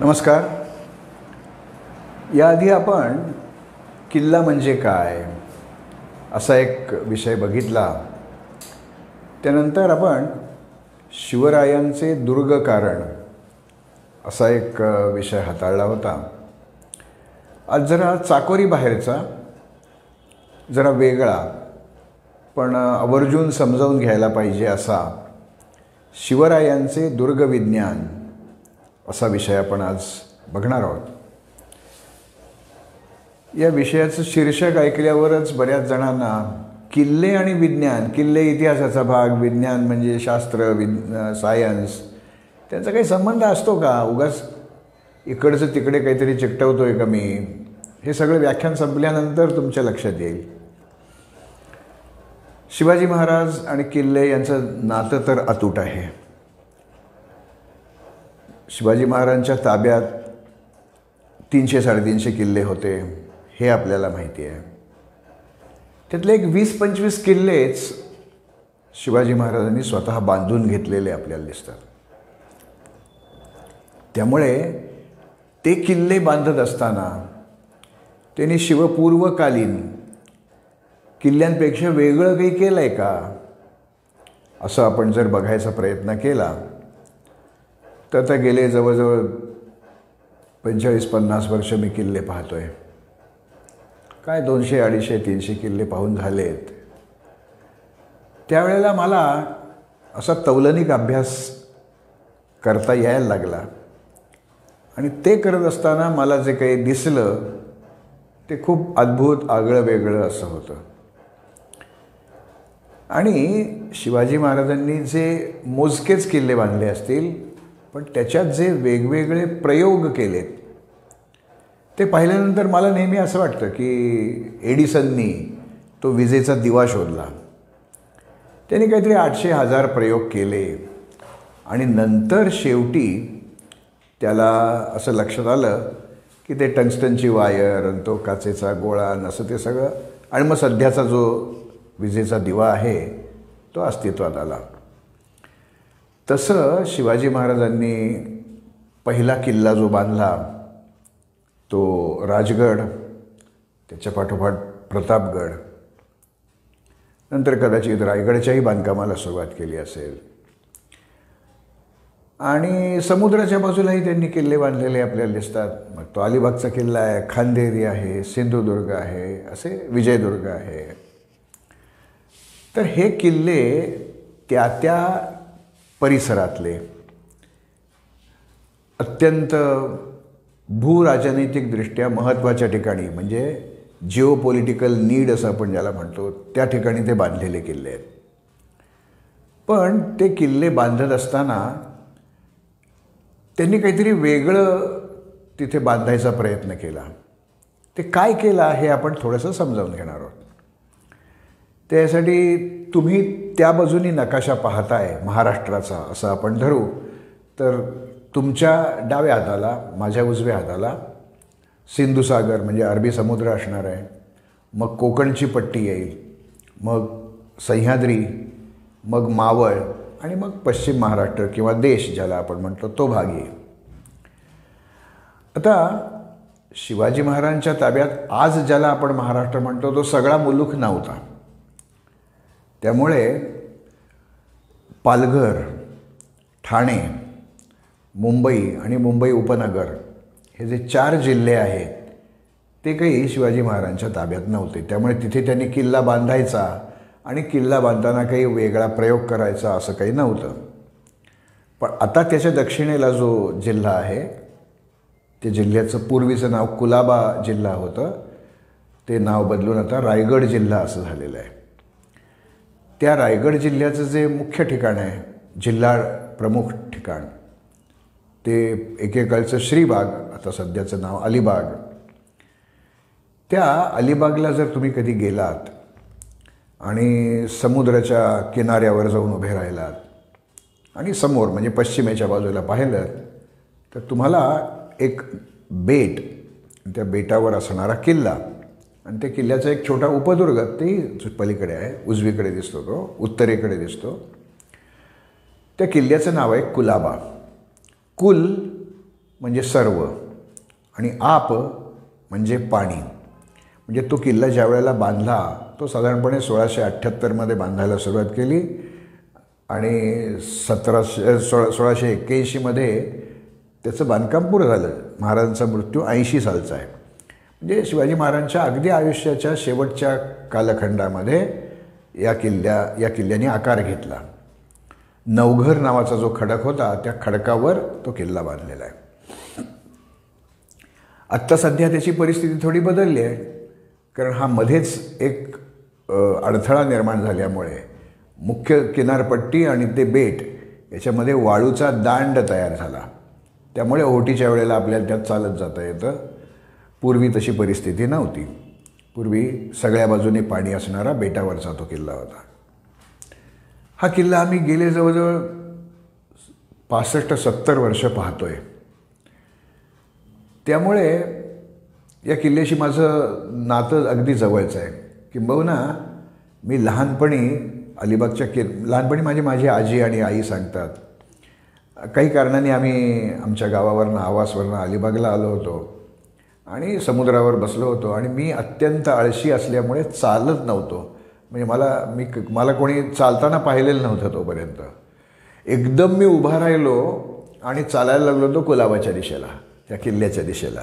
नमस्कार. याआधी आपण किल्ला म्हणजे काय असा एक विषय बघितला. त्यानंतर आपण शिवरायांचे दुर्ग कारण असा एक विषय हाताळला होता. आज जरा चाकोरी बाहेरचा, जरा वेगळा पण आवर्जून समजावून घ्यायला पाहिजे असा शिवरायांचे दुर्ग विज्ञान असा विषय आपण आज बघणार आहोत. या विषयाचं शीर्षक ऐकल्यावरच बऱ्याच जणांना किल्ले आणि विज्ञान, किल्ले इतिहासाचा भाग, विज्ञान म्हणजे शास्त्र, सायन्स, त्यांचा काही संबंध असतो का? उगाच इकडचं तिकडे काहीतरी चिकटवतोय का मी? हे सगळं व्याख्यान संपल्यानंतर तुमच्या लक्षात येईल. शिवाजी महाराज आणि किल्ले यांचं नातं तर अतूट आहे. शिवाजी महाराजांच्या ताब्यात 300-350 किल्ले होते हे आपल्याला माहिती आहे. त्यातले एक 20-25 किल्लेच शिवाजी महाराजांनी स्वतः बांधून घेतलेले आपल्याला दिसतात. त्यामुळे ते किल्ले बांधत असताना त्यांनी शिवपूर्वकालीन किल्ल्यांपेक्षा वेगळं काही केलं आहे का असं आपण जर बघायचा प्रयत्न केला तर आता गेले जवळजवळ 45-50 वर्ष मी किल्ले पाहतोय. काय 200, 250, 300 किल्ले पाहून झालेत. त्यावेळेला मला असा तौलनिक अभ्यास करता यायला लागला आणि ते करत असताना मला जे काही दिसलं ते खूप अद्भुत, आगळं वेगळं असं होतं. आणि शिवाजी महाराजांनी जे मोजकेच किल्ले बांधले असतील पण त्याच्यात जे वेगवेगळे प्रयोग केलेत ते पाहिल्यानंतर मला नेहमी असं वाटतं की एडिसननी तो विजेचा दिवा शोधला. त्याने काहीतरी 800-1000 प्रयोग केले आणि नंतर शेवटी त्याला असं लक्षात आलं की ते टंगस्टनची वायर आणि तो काचेचा गोळा असं ते सगळं, आणि मग सध्याचा जो विजेचा दिवा आहे तो अस्तित्वात आला. तसं शिवाजी महाराजांनी पहिला किल्ला जो बांधला तो राजगड, त्याच्या पाठोपाठ प्रतापगड, नंतर कदाचित रायगडच्याही बांधकामाला सुरुवात केली असेल. आणि समुद्राच्या बाजूलाही त्यांनी किल्ले बांधलेले आपल्याला दिसतात. मग तो अलिबागचा किल्ला आहे, खांदेरी आहे, सिंधुदुर्ग आहे, असे विजयदुर्ग आहे. तर हे किल्ले त्या त्या परिसरातले अत्यंत भूराजनैतिकदृष्ट्या महत्त्वाच्या ठिकाणी, म्हणजे जिओ पॉलिटिकल नीड असं आपण ज्याला म्हणतो, त्या ठिकाणी ते बांधलेले किल्ले आहेत. पण ते किल्ले बांधत असताना त्यांनी काहीतरी वेगळं तिथे बांधायचा प्रयत्न केला. ते काय केला हे आपण थोडंसं समजावून घेणार आहोत. त्यासाठी तुम्ही त्या बाजूनी नकाशा पाहताय महाराष्ट्राचा असं आपण धरू, तर तुमच्या डाव्या हाताला, माझ्या उजव्या हाताला सिंधुसागर म्हणजे अरबी समुद्र असणार आहे. मग कोकणची पट्टी येईल, मग सह्याद्री, मग मावळ आणि मग पश्चिम महाराष्ट्र किंवा देश ज्याला आपण म्हणतो तो भाग येईल. आता शिवाजी महाराजांच्या ताब्यात आज ज्याला आपण महाराष्ट्र म्हणतो तो सगळा मुलूक नव्हता. त्यामुळे पालघर, ठाणे, मुंबई आणि मुंबई उपनगर हे जे 4 जिल्हे आहेत ते काही शिवाजी महाराजांच्या ताब्यात नव्हते. त्यामुळे तिथे त्यांनी किल्ला बांधायचा आणि किल्ला बांधताना काही वेगळा प्रयोग करायचा असं काही नव्हतं. पण आता त्याच्या दक्षिणेला जो जिल्हा आहे ते जिल्ह्याचं पूर्वीचं नाव कुलाबा जिल्हा होतं, ते नाव बदलून आता रायगड जिल्हा असं झालेलं आहे. त्या रायगड जिल्ह्याचं जे मुख्य ठिकाण आहे, जिल्हा प्रमुख ठिकाण, ते एकेकाळचं श्रीबाग, आता सध्याचं नाव अलिबाग. त्या अलिबागला जर तुम्ही कधी गेलात आणि समुद्राच्या किनाऱ्यावर जाऊन उभे राहिलात आणि समोर म्हणजे पश्चिमेच्या बाजूला पाहिलं तर तुम्हाला एक बेट, त्या बेटावर असणारा किल्ला आणि त्या किल्ल्याचा एक छोटा उपदुर्ग ते पलीकडे आहे, उजवीकडे दिसतो तो, उत्तरेकडे दिसतो. त्या किल्ल्याचं नाव आहे कुलाबा. कुल म्हणजे सर्व आणि आप म्हणजे पाणी. म्हणजे तो किल्ला ज्या वेळेला बांधला तो साधारणपणे 1678मध्ये बांधायला सुरुवात केली आणि 1681मध्ये त्याचं बांधकाम पुरं झालं. महाराजांचा मृत्यू 80 सालचा आहे. म्हणजे शिवाजी महाराजांच्या अगदी आयुष्याच्या शेवटच्या कालखंडामध्ये या किल्ल्याने आकार घेतला. नवघर नावाचा जो खडक होता त्या खडकावर तो किल्ला बांधलेला आहे. आत्ता सध्या त्याची परिस्थिती थोडी बदलली आहे, कारण हा मध्येच एक अडथळा निर्माण झाल्यामुळे मुख्य किनारपट्टी आणि ते बेट याच्यामध्ये वाळूचा दांड तयार झाला. त्यामुळे ओहोटीच्या वेळेला आपल्याला त्यात चालत जाता येतं. पूर्वी तशी परिस्थिती नव्हती. पूर्वी सगळ्या बाजूने पाणी असणारा बेटावरचा तो किल्ला होता. हा किल्ला आम्ही गेले जवळजवळ 65-70 वर्ष पाहतोय. त्यामुळे या किल्ल्याशी माझं नातं अगदी जवळचं आहे. किंबहुना मी लहानपणी अलिबागच्या लहानपणी माझी आजी आणि आई सांगतात, काही कारणाने आम्ही आमच्या गावावरनं आवासवरनं अलिबागला आलो होतो आणि समुद्रावर बसलो होतो आणि मी अत्यंत आळशी असल्यामुळे चालत नव्हतो. म्हणजे मला कोणी चालताना पाहिलेलं नव्हतं तोपर्यंत. एकदम मी उभा राहिलो आणि चालायला लागलो होतो कुलाबाच्या दिशेला, त्या किल्ल्याच्या दिशेला.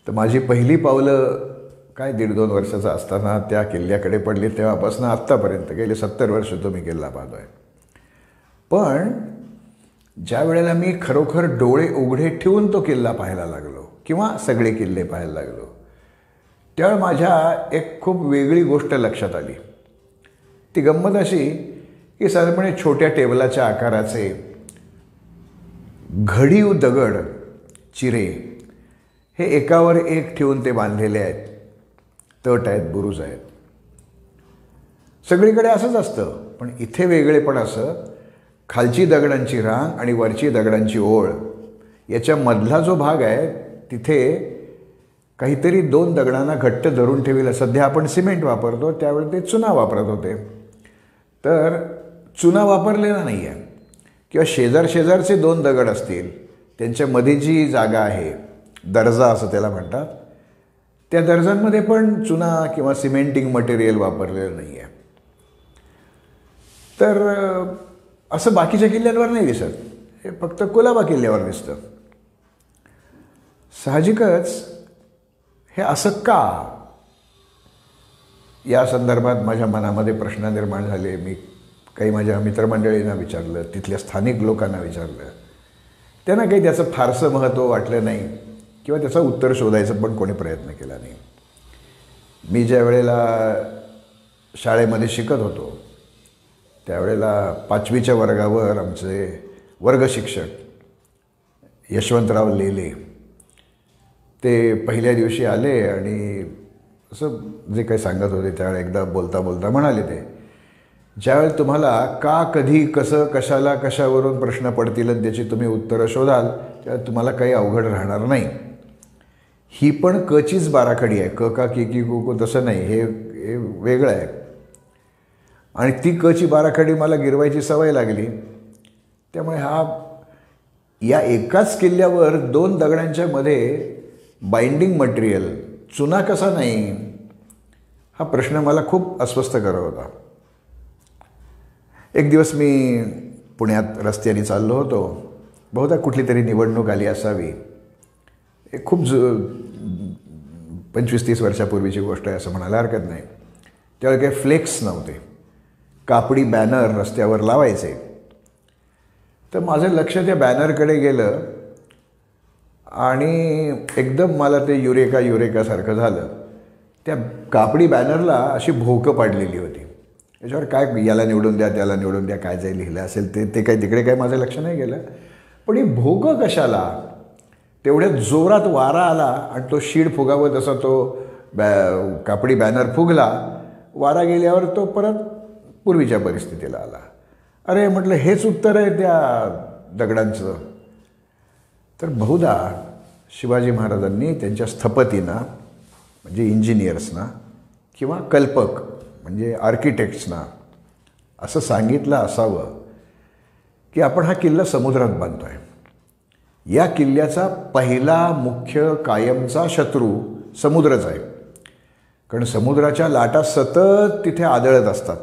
तर माझी पहिली पावलं काय 1.5-2 वर्षाचा असताना त्या किल्ल्याकडे पडली. तेव्हापासून आत्तापर्यंत गेले 70 वर्ष तो मी किल्ला पाहतोय. पण ज्या वेळेला मी खरोखर डोळे उघडे ठेवून तो किल्ला पाहायला लागलो किंवा सगळे किल्ले पाहायला लागलो, त्यावेळी माझ्या एक खूप वेगळी गोष्ट लक्षात आली. ती गंमत अशी की साधारणपणे छोट्या टेबलाच्या आकाराचे घडीव दगड चिरे हे एकावर एक ठेवून ते बांधलेले आहेत. तट आहेत, बुरुज आहेत. सगळीकडे असंच असतं, पण इथे वेगळेपण असं, खालची दगडांची रांग आणि वरची दगडांची ओळ याच्या मधला जो भाग आहे तिथे काहीतरी 2 दगडांना घट्ट धरून ठेवलं. सध्या आपण सिमेंट वापरतो, त्यावेळी ते चुना वापरत होते. तर चुना वापरलेला नाही आहे किंवा शेजारचे 2 दगड असतील, त्यांच्यामध्ये जी जागा आहे, दर्जा असं त्याला म्हणतात, त्या दर्जांमध्ये पण चुना किंवा सिमेंटिंग मटेरियल वापरलेलं नाही आहे. तर असं बाकीच्या किल्ल्यांवर नाही दिसत, हे फक्त कुलाबा किल्ल्यावर दिसतं. साहजिकच हे असं का, या संदर्भात माझ्या मनामध्ये प्रश्न निर्माण झाले. मी काही माझ्या मित्रमंडळींना विचारलं, तिथल्या स्थानिक लोकांना विचारलं. त्यांना काही त्याचं फारसं महत्त्व वाटलं नाही किंवा त्याचं उत्तर शोधायचा पण कोणी प्रयत्न केला नाही. मी ज्या वेळेला शाळेमध्ये शिकत होतो त्यावेळेला 5वीच्या वर्गावर आमचे वर्ग शिक्षक यशवंतराव लेले ते पहिल्या दिवशी आले आणि असं जे काही सांगत होते त्यावेळेला एकदा बोलता बोलता म्हणाले, ते ज्यावेळेला तुम्हाला का, कधी, कसं, कशाला, कशावरून प्रश्न पडतील आणि त्याची तुम्ही उत्तरं शोधाल त्यावेळेला तुम्हाला काही अवघड राहणार नाही. ही पण कचीच बाराखडी आहे. क का, की कु कु तसं नाही, हे वेगळं आहे. आणि ती कची बाराखडी मला गिरवायची सवय लागली. त्यामुळे या एकाच किल्ल्यावर 2 दगडांच्या मध्ये बाइंडिंग मटेरियल चुना कसा नाही, हा प्रश्न मला खूप अस्वस्थ करत होता. एक दिवस मी पुण्यात रस्त्याने चाललो होतो. बहुधा कुठली तरी निवडणूक आली असावी. एक खूप 25-30 वर्षापूर्वीची गोष्ट आहे असं म्हणायला हरकत नाही. त्यावेळी काही फ्लेक्स नव्हते, कापडी बॅनर रस्त्यावर लावायचे. तर माझं लक्ष त्या बॅनरकडे गेलं आणि एकदम मला ते युरेकासारखं झालं. त्या कापडी बॅनरला अशी भोकं पाडलेली होती. याच्यावर काय, याला निवडून द्या, त्याला निवडून द्या, काय जे लिहिलं असेल ते काही तिकडे काही माझं लक्ष नाही गेलं. पण ही भोकं कशाला, तेवढ्यात जोरात वारा आला आणि तो शीड फुगावं तसा तो कापडी बॅनर फुगला. वारा गेल्यावर तो परत पूर्वीच्या परिस्थितीला आला. अरे म्हटलं, हेच उत्तर आहे त्या दगडांचं. तर बहुधा शिवाजी महाराजांनी त्यांच्या स्थपतींना म्हणजे इंजिनियर्सना किंवा कल्पक म्हणजे आर्किटेक्ट्सना असं सांगितलं असावं की आपण हा किल्ला समुद्रात बांधतो आहे. या किल्ल्याचा पहिला मुख्य कायमचा शत्रू समुद्रच आहे. कारण समुद्राच्या लाटा सतत तिथे आदळत असतात.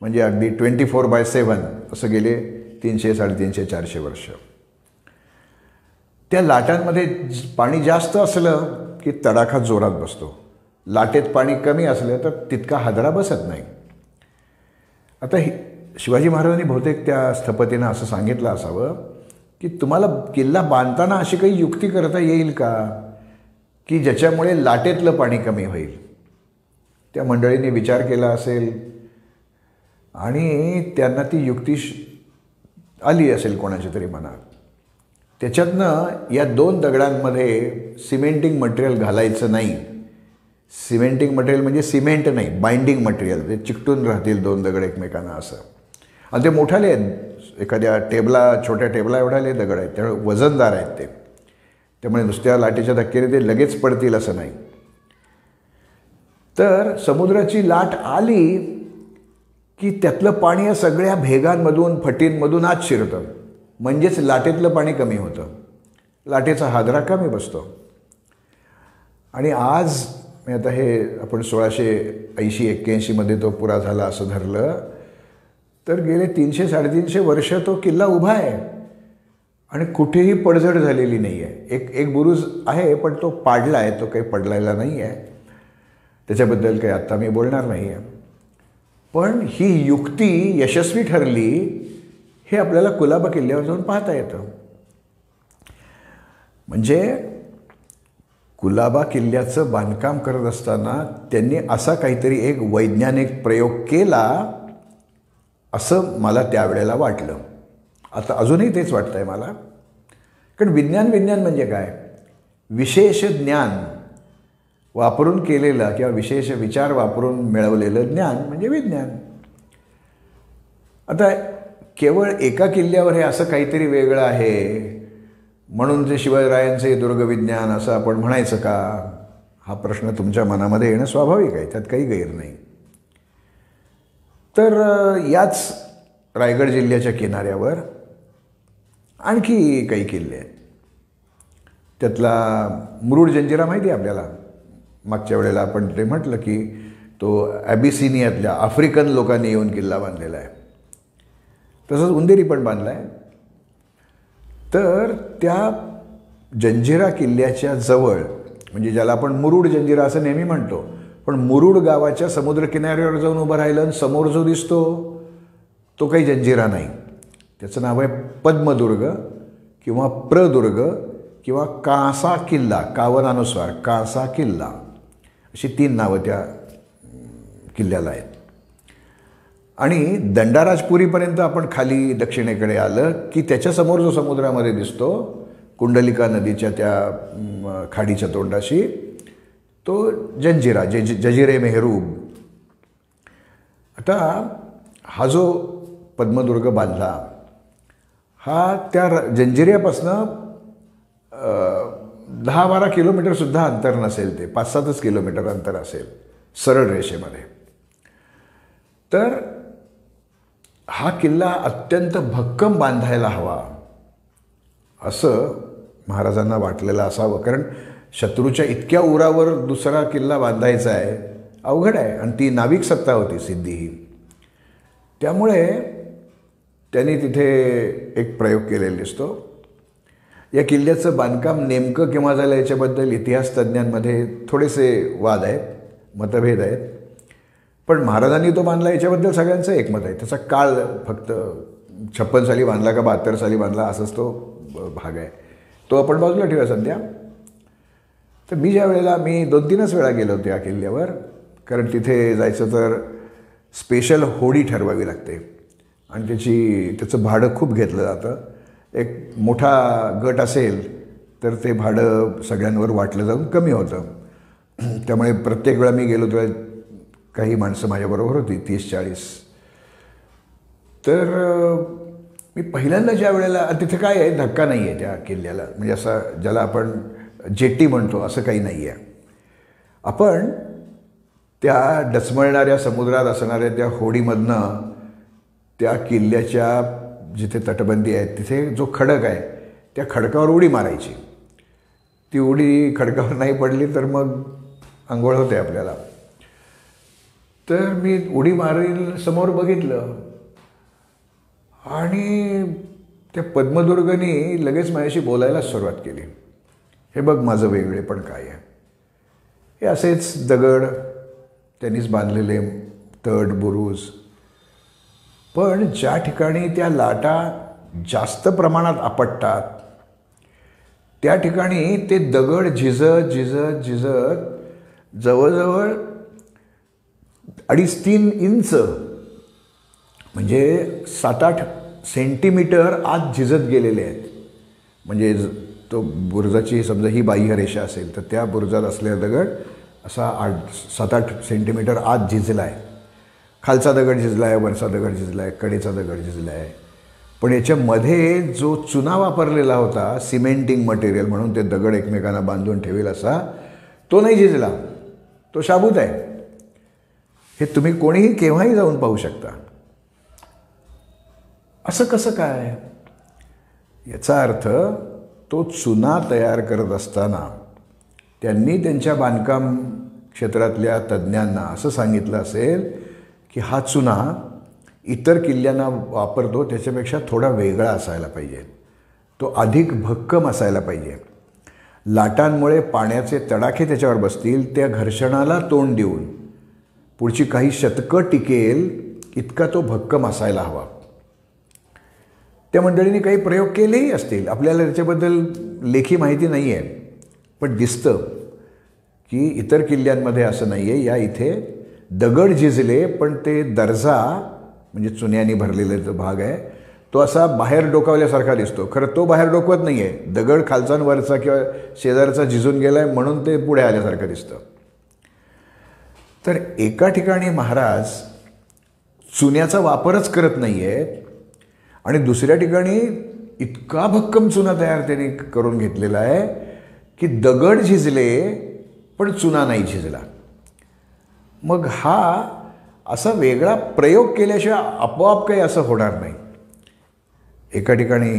म्हणजे अगदी 24/7 असं गेले 300, 350, 400 वर्ष. त्या लाटांमध्ये पाणी जास्त असलं की तडाखा जोरात बसतो. लाटेत पाणी कमी असलं तर तितका हादरा बसत नाही. आता शिवाजी महाराजांनी बहुतेक त्या स्थपतीनं असं सांगितलं असावं की तुम्हाला किल्ला बांधताना अशी काही युक्ती करता येईल का की ज्याच्यामुळे लाटेतलं पाणी कमी होईल. त्या मंडळींनी विचार केला असेल आणि त्यांना ती युक्ती आली असेल कोणाच्या तरी मनात. त्याच्यातनं या 2 दगडांमध्ये सिमेंटिंग मटेरियल घालायचं नाही. सिमेंटिंग मटेरियल म्हणजे सिमेंट नाही, बाइंडिंग मटेरियल. ते चिकटून राहतील 2 दगड एकमेकांना असं. आणि ते मोठाले आहेत, एखाद्या छोट्या टेबला एवढाले दगड आहेत, त्यामुळे वजनदार आहेत ते. त्यामुळे नुसत्या लाटेच्या धक्क्याने ते लगेच पडतील असं नाही. तर समुद्राची लाट आली की त्यातलं पाणी या सगळ्या भेगांमधून फटींमधून आत शिरतं. म्हणजेच लाटेतलं पाणी कमी होतं, लाटेचा हादरा कमी बसतो. आणि आज आता हे आपण 1680-81 तो पुरा झाला असं धरलं तर गेले 300-350 वर्ष तो किल्ला उभा आहे आणि कुठेही पडझड झालेली नाही आहे. एक बुरुज आहे पण तो पाडला आहे, तो काही पडलेला नाही आहे. त्याच्याबद्दल काही आत्ता मी बोलणार नाही आहे. पण ही युक्ती यशस्वी ठरली हे आपल्याला कुलाबा किल्ल्यावर जाऊन पाहता येतं. म्हणजे कुलाबा किल्ल्याचं बांधकाम करत असताना त्यांनी असा काहीतरी एक वैज्ञानिक प्रयोग केला असं मला त्यावेळेला वाटलं. आता अजूनही तेच वाटतं आहे मला. कारण विज्ञान म्हणजे काय? विशेष ज्ञान वापरून केलेलं किंवा विशेष विचार वापरून मिळवलेलं ज्ञान म्हणजे विज्ञान. आता केवळ एका किल्ल्यावर हे असं काहीतरी वेगळं आहे म्हणून ते शिवरायांचे दुर्गविज्ञान असं आपण म्हणायचं का? हा प्रश्न तुमच्या मनामध्ये येणं स्वाभाविक आहे, त्यात काही गैर नाही. तर याच रायगड जिल्ह्याच्या किनाऱ्यावर आणखी काही किल्ले आहेत. त्यातला मुरुड जंजिरा माहिती आहे आपल्याला. मागच्या वेळेला आपण ते म्हटलं की तो ॲबिसिनियातल्या आफ्रिकन लोकांनी येऊन किल्ला बांधलेला आहे. तसंच उंदेरी पण बांधला आहे. तर त्या जंजिरा किल्ल्याच्या जवळ म्हणजे ज्याला आपण मुरुड जंजिरा असं नेहमी म्हणतो, पण मुरुड गावाच्या समुद्रकिनाऱ्यावर जाऊन उभं राहिलं आणि समोर जो दिसतो तो काही जंजिरा नाही. त्याचं नाव आहे पद्मदुर्ग किंवा प्रदुर्ग किंवा कांसा किल्ला. कावनानुसार कांसा किल्ला अशी 3 नावं त्या किल्ल्याला आहेत. आणि दंडाराजपुरीपर्यंत आपण खाली दक्षिणेकडे आलं की त्याच्यासमोर जो समुद्रामध्ये दिसतो कुंडलिका नदीच्या त्या खाडीच्या तोंडाशी, तो जंजिरा जजिरे मेहरूब. आता हा जो पद्मदुर्ग बांधला हा त्या जंजिऱ्यापासनं 10-12 किलोमीटरसुद्धा अंतर नसेल, ते 5-7 किलोमीटर अंतर असेल सरळ रेषेमध्ये. तर हा किल्ला अत्यंत भक्कम बांधायला हवा असं महाराजांना वाटलेलं असावं. कारण शत्रूच्या इतक्या उरावर दुसरा किल्ला बांधायचा आहे, अवघड आहे. आणि ती नाविक सत्ता होती सिद्धी ही. त्यामुळे त्यांनी तिथे एक प्रयोग केलेला दिसतो. या किल्ल्याचं बांधकाम नेमकं केव्हा झालं याच्याबद्दल इतिहास तज्ज्ञांमध्ये थोडेसे वाद आहेत, मतभेद आहेत. पण महाराजांनी तो बांधला याच्याबद्दल सगळ्यांचं एकमत आहे. त्याचा काळ फक्त 56 साली बांधला का 72 साली बांधला असंच तो भाग आहे, तो आपण बाजूला ठेवूया सध्या. तर मी ज्या वेळेला मी 2-3च वेळा गेलो होतो या किल्ल्यावर. कारण तिथे जायचं तर स्पेशल होडी ठरवावी लागते आणि त्याचं भाडं खूप घेतलं जातं. एक मोठा गट असेल तर ते भाडं सगळ्यांवर वाटलं जाऊन कमी होतं. त्यामुळे प्रत्येक वेळा मी गेलो तेव्हा काही माणसं माझ्याबरोबर होती, 30-40. तर मी पहिल्यांदा ज्या वेळेला तिथे काय आहे, धक्का नाही आहे त्या किल्ल्याला. म्हणजे असं ज्याला आपण जेटी म्हणतो असं काही नाही आहे. आपण त्या डचमळणाऱ्या समुद्रात असणाऱ्या त्या होडीमधनं त्या किल्ल्याच्या जिथे तटबंदी आहे तिथे जो खडक आहे त्या खडकावर उडी मारायची. ती उडी खडकावर नाही पडली तर मग अंघोळ होते आपल्याला. तर मी उडी मारील समोर बघितलं आणि त्या पद्मदुर्गनी लगेच माझ्याशी बोलायला सुरुवात केली. हे बघ माझं वेगळेपण काय आहे. हे असेच दगड, त्यांनीच बांधलेले तट बुरुज, पण ज्या ठिकाणी त्या लाटा जास्त प्रमाणात आपटतात त्या ठिकाणी ते दगड झिजत झिजत झिजत जवळजवळ 2.5-3 इंच म्हणजे 7-8 सेंटीमीटर आत झिजत गेलेले आहेत. म्हणजे तो बुरुजाची समजा ही बाह्यरेषा असेल तर त्या बुरुजात असलेला दगड असा 7-8 सेंटीमीटर आत झिजला आहे. खालचा दगड झिजला आहे, वरचा दगड झिजला आहे, कडेचा दगड झिजला आहे. पण याच्यामध्ये जो चुना वापरलेला होता सिमेंटिंग मटेरियल म्हणून ते दगड एकमेकांना बांधून ठेवेल असा, तो नाही झिजला, तो शाबूत आहे. हे तुम्ही कोणीही केव्हाही जाऊन पाहू शकता. असं कसं काय? याचा अर्थ तो चुना तयार करत असताना त्यांनी त्यांच्या बांधकाम क्षेत्रातल्या तज्ज्ञांना असं सांगितलं असेल की हा चुना इतर किल्ल्यांना वापरतो त्याच्यापेक्षा थोडा वेगळा असायला पाहिजे, तो अधिक भक्कम असायला पाहिजे. लाटांमुळे पाण्याचे तडाखे त्याच्यावर बसतील, त्या घर्षणाला तोंड देऊन पुढची काही शतकं टिकेल इतका तो भक्कम असायला हवा. त्या मंडळींनी काही प्रयोग केलेही असतील, आपल्याला त्याच्याबद्दल लेखी माहिती नाही आहे, पण दिसतं की इतर किल्ल्यांमध्ये असं नाही आहे. या इथे दगड झिजले पण ते दर्जा म्हणजे चुन्यानी भरलेला जो भाग आहे तो असा बाहेर डोकावल्यासारखा दिसतो. खरं तो बाहेर डोकवत नाही आहे, दगड खालचा वरचा किंवा शेजारचा झिजून गेला आहे म्हणून ते पुढे आल्यासारखं दिसतं. तर एका ठिकाणी महाराज चुन्याचा वापरच करत नाही आहेत आणि दुसऱ्या ठिकाणी इतका भक्कम चुना तयार त्यांनी करून घेतलेला आहे की दगड झिजले पण चुना नाही झिजला. मग हा असा वेगळा प्रयोग केल्याशिवाय आपोआप काही असं होणार नाही. एका ठिकाणी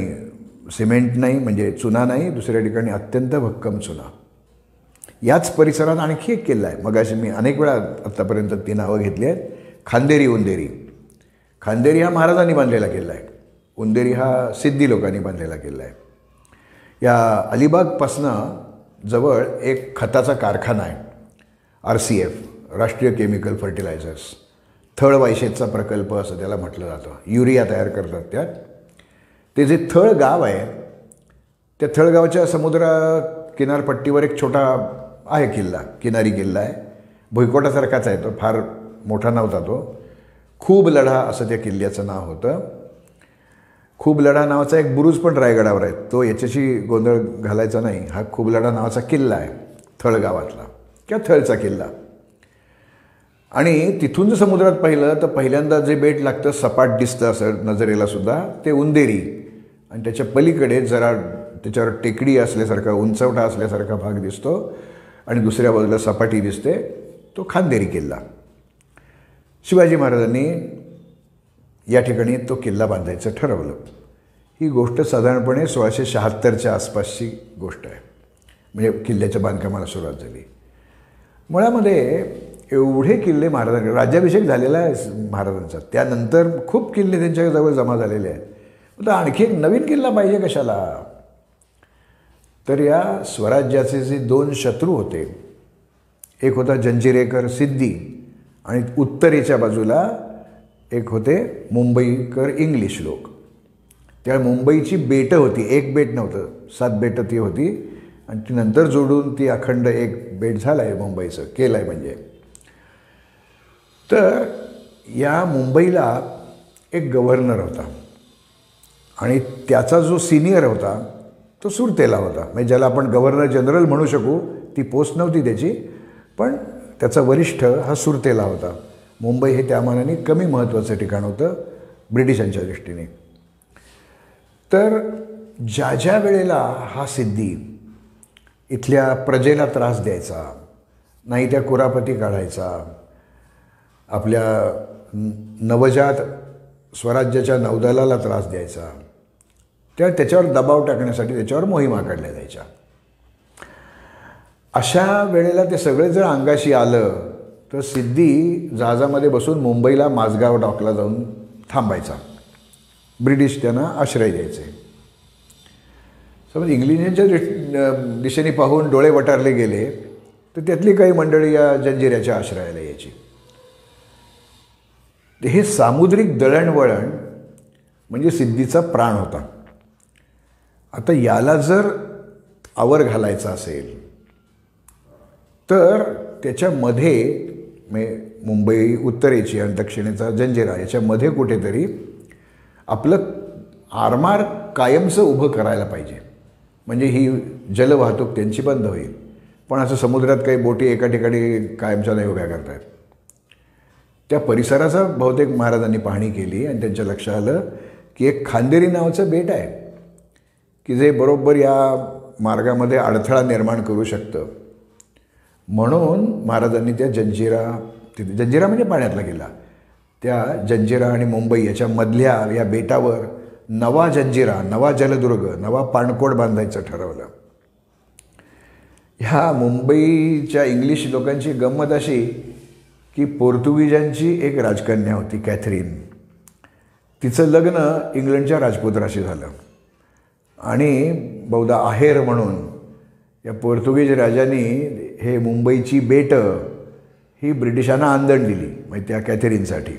सिमेंट नाही म्हणजे चुना नाही, दुसऱ्या ठिकाणी अत्यंत भक्कम चुना. याच परिसरात आणखी एक किल्ला आहे. मगाशी मी अनेक वेळा आत्तापर्यंत ती नावं घेतली आहेत. खांदेरी उंदेरी. खांदेरी हा महाराजांनी बांधलेला किल्ला आहे, उंदेरी हा सिद्धी लोकांनी बांधलेला किल्ला आहे. या अलिबागपासनं जवळ एक खताचा कारखाना आहे, RCF राष्ट्रीय केमिकल फर्टिलायझर्स, थळ वायशेतचा प्रकल्प असं त्याला म्हटलं जातं. युरिया तयार करतात त्यात. ते जे थळ गाव आहे त्या थळगावच्या समुद्र किनारपट्टीवर एक छोटा आहे किल्ला, किनारी किल्ला आहे. भुईकोटासारखाच आहे तो, फार मोठा नव्हता तो. खूब लढा असं त्या किल्ल्याचं नाव होतं. खूब लढा नावाचा एक बुरुज पण रायगडावर आहे, तो याच्याशी गोंधळ घालायचा नाही. हा खूब लढा नावाचा किल्ला आहे थळगावातला किंवा थळचा किल्ला. आणि तिथून जर समुद्रात पाहिलं तर पहिल्यांदा जे बेट लागतं सपाट दिसतं असं नजरेला सुद्धा, ते उंदेरी. आणि त्याच्या पलीकडे जरा त्याच्यावर टेकडी असल्यासारखा उंचवटा असल्यासारखा भाग दिसतो आणि दुसऱ्या बाजूला सपाटी दिसते, तो खांदेरी किल्ला. शिवाजी महाराजांनी या ठिकाणी तो किल्ला बांधायचं ठरवलं. ही गोष्ट साधारणपणे 1676च्या आसपासची गोष्ट आहे, म्हणजे किल्ल्याच्या बांधकामाला सुरुवात झाली. मुळामध्ये एवढे किल्ले महाराजांकडे, राज्याभिषेक झालेला आहे महाराजांचा, त्यानंतर खूप किल्ले त्यांच्याजवळ जमा झालेले आहेत. तर आणखी एक नवीन किल्ला पाहिजे कशाला? तर या स्वराज्याचे जे 2 शत्रू होते, एक होता जंजिरेकर सिद्धी आणि उत्तरेच्या बाजूला एक होते मुंबईकर इंग्लिश लोक. त्या मुंबईची बेटं होती, एक बेट नव्हतं, 7 बेटं ती होती आणि ती नंतर जोडून ती अखंड एक बेट झालं आहे मुंबईचं, केलं आहे म्हणजे. तर या मुंबईला एक गव्हर्नर होता आणि त्याचा जो सिनियर होता तो सुरतेला होता, म्हणजे ज्याला आपण गव्हर्नर जनरल म्हणू शकू, ती पोस्ट नव्हती त्याची, पण त्याचा वरिष्ठ हा सुरतेला होता. मुंबई हे त्या मानाने कमी महत्त्वाचं ठिकाण होतं ब्रिटिशांच्या दृष्टीने. तर ज्या ज्या वेळेला हा सिद्धी इथल्या प्रजेला त्रास द्यायचा, नाही त्या कुरापती काढायचा, आपल्या नवजात स्वराज्याच्या नौदलाला त्रास द्यायचा, त्याच्यावर दबाव टाकण्यासाठी त्याच्यावर मोहिमा काढल्या जायच्या. अशा वेळेला ते सगळे जर अंगाशी आलं तर सिद्धी जहाजामध्ये बसून मुंबईला माझगाव डॉकला जाऊन थांबायचा. ब्रिटिश त्यांना आश्रय द्यायचे. समज इंग्लिशांच्या दिशेने पाहून डोळे वटारले गेले तर त्यातली काही मंडळी या जंजिऱ्याच्या आश्रयाला यायची. हे सामुद्रिक दळणवळण म्हणजे सिद्धीचा प्राण होता. आता याला जर आवर घालायचा असेल तर त्याच्यामध्ये मुंबई उत्तरेची आणि दक्षिणेचा जंजिरा याच्यामध्ये कुठेतरी आपलं आरमार कायमचं उभं करायला पाहिजे. म्हणजे ही जलवाहतूक त्यांची बंद होईल. पण असं समुद्रात काही बोटी एका ठिकाणी कायमच्या नाही उभ्या करतायत. त्या परिसराचा बहुतेक महाराजांनी पाहणी केली आणि त्यांच्या लक्षात आलं की एक खांदेरी नावाचं बेट आहे की जे बरोबर या मार्गामध्ये अडथळा निर्माण करू शकतं. म्हणून महाराजांनी त्या जंजिरा म्हणजे पाण्यातला गेला, त्या जंजिरा आणि मुंबई याच्या मधल्या या बेटावर नवा जंजिरा, नवा जलदुर्ग, नवा पाणकोड बांधायचं ठरवलं. ह्या मुंबईच्या इंग्लिश लोकांची गंमत अशी की पोर्तुगीजांची एक राजकन्या होती कॅथरीन. तिचं लग्न इंग्लंडच्या राजपुत्राशी झालं आणि बहुधा आहेर म्हणून या पोर्तुगीज राजांनी हे मुंबईची बेटं ही ब्रिटिशांना आंदण दिली म्हणजे त्या कॅथरीनसाठी.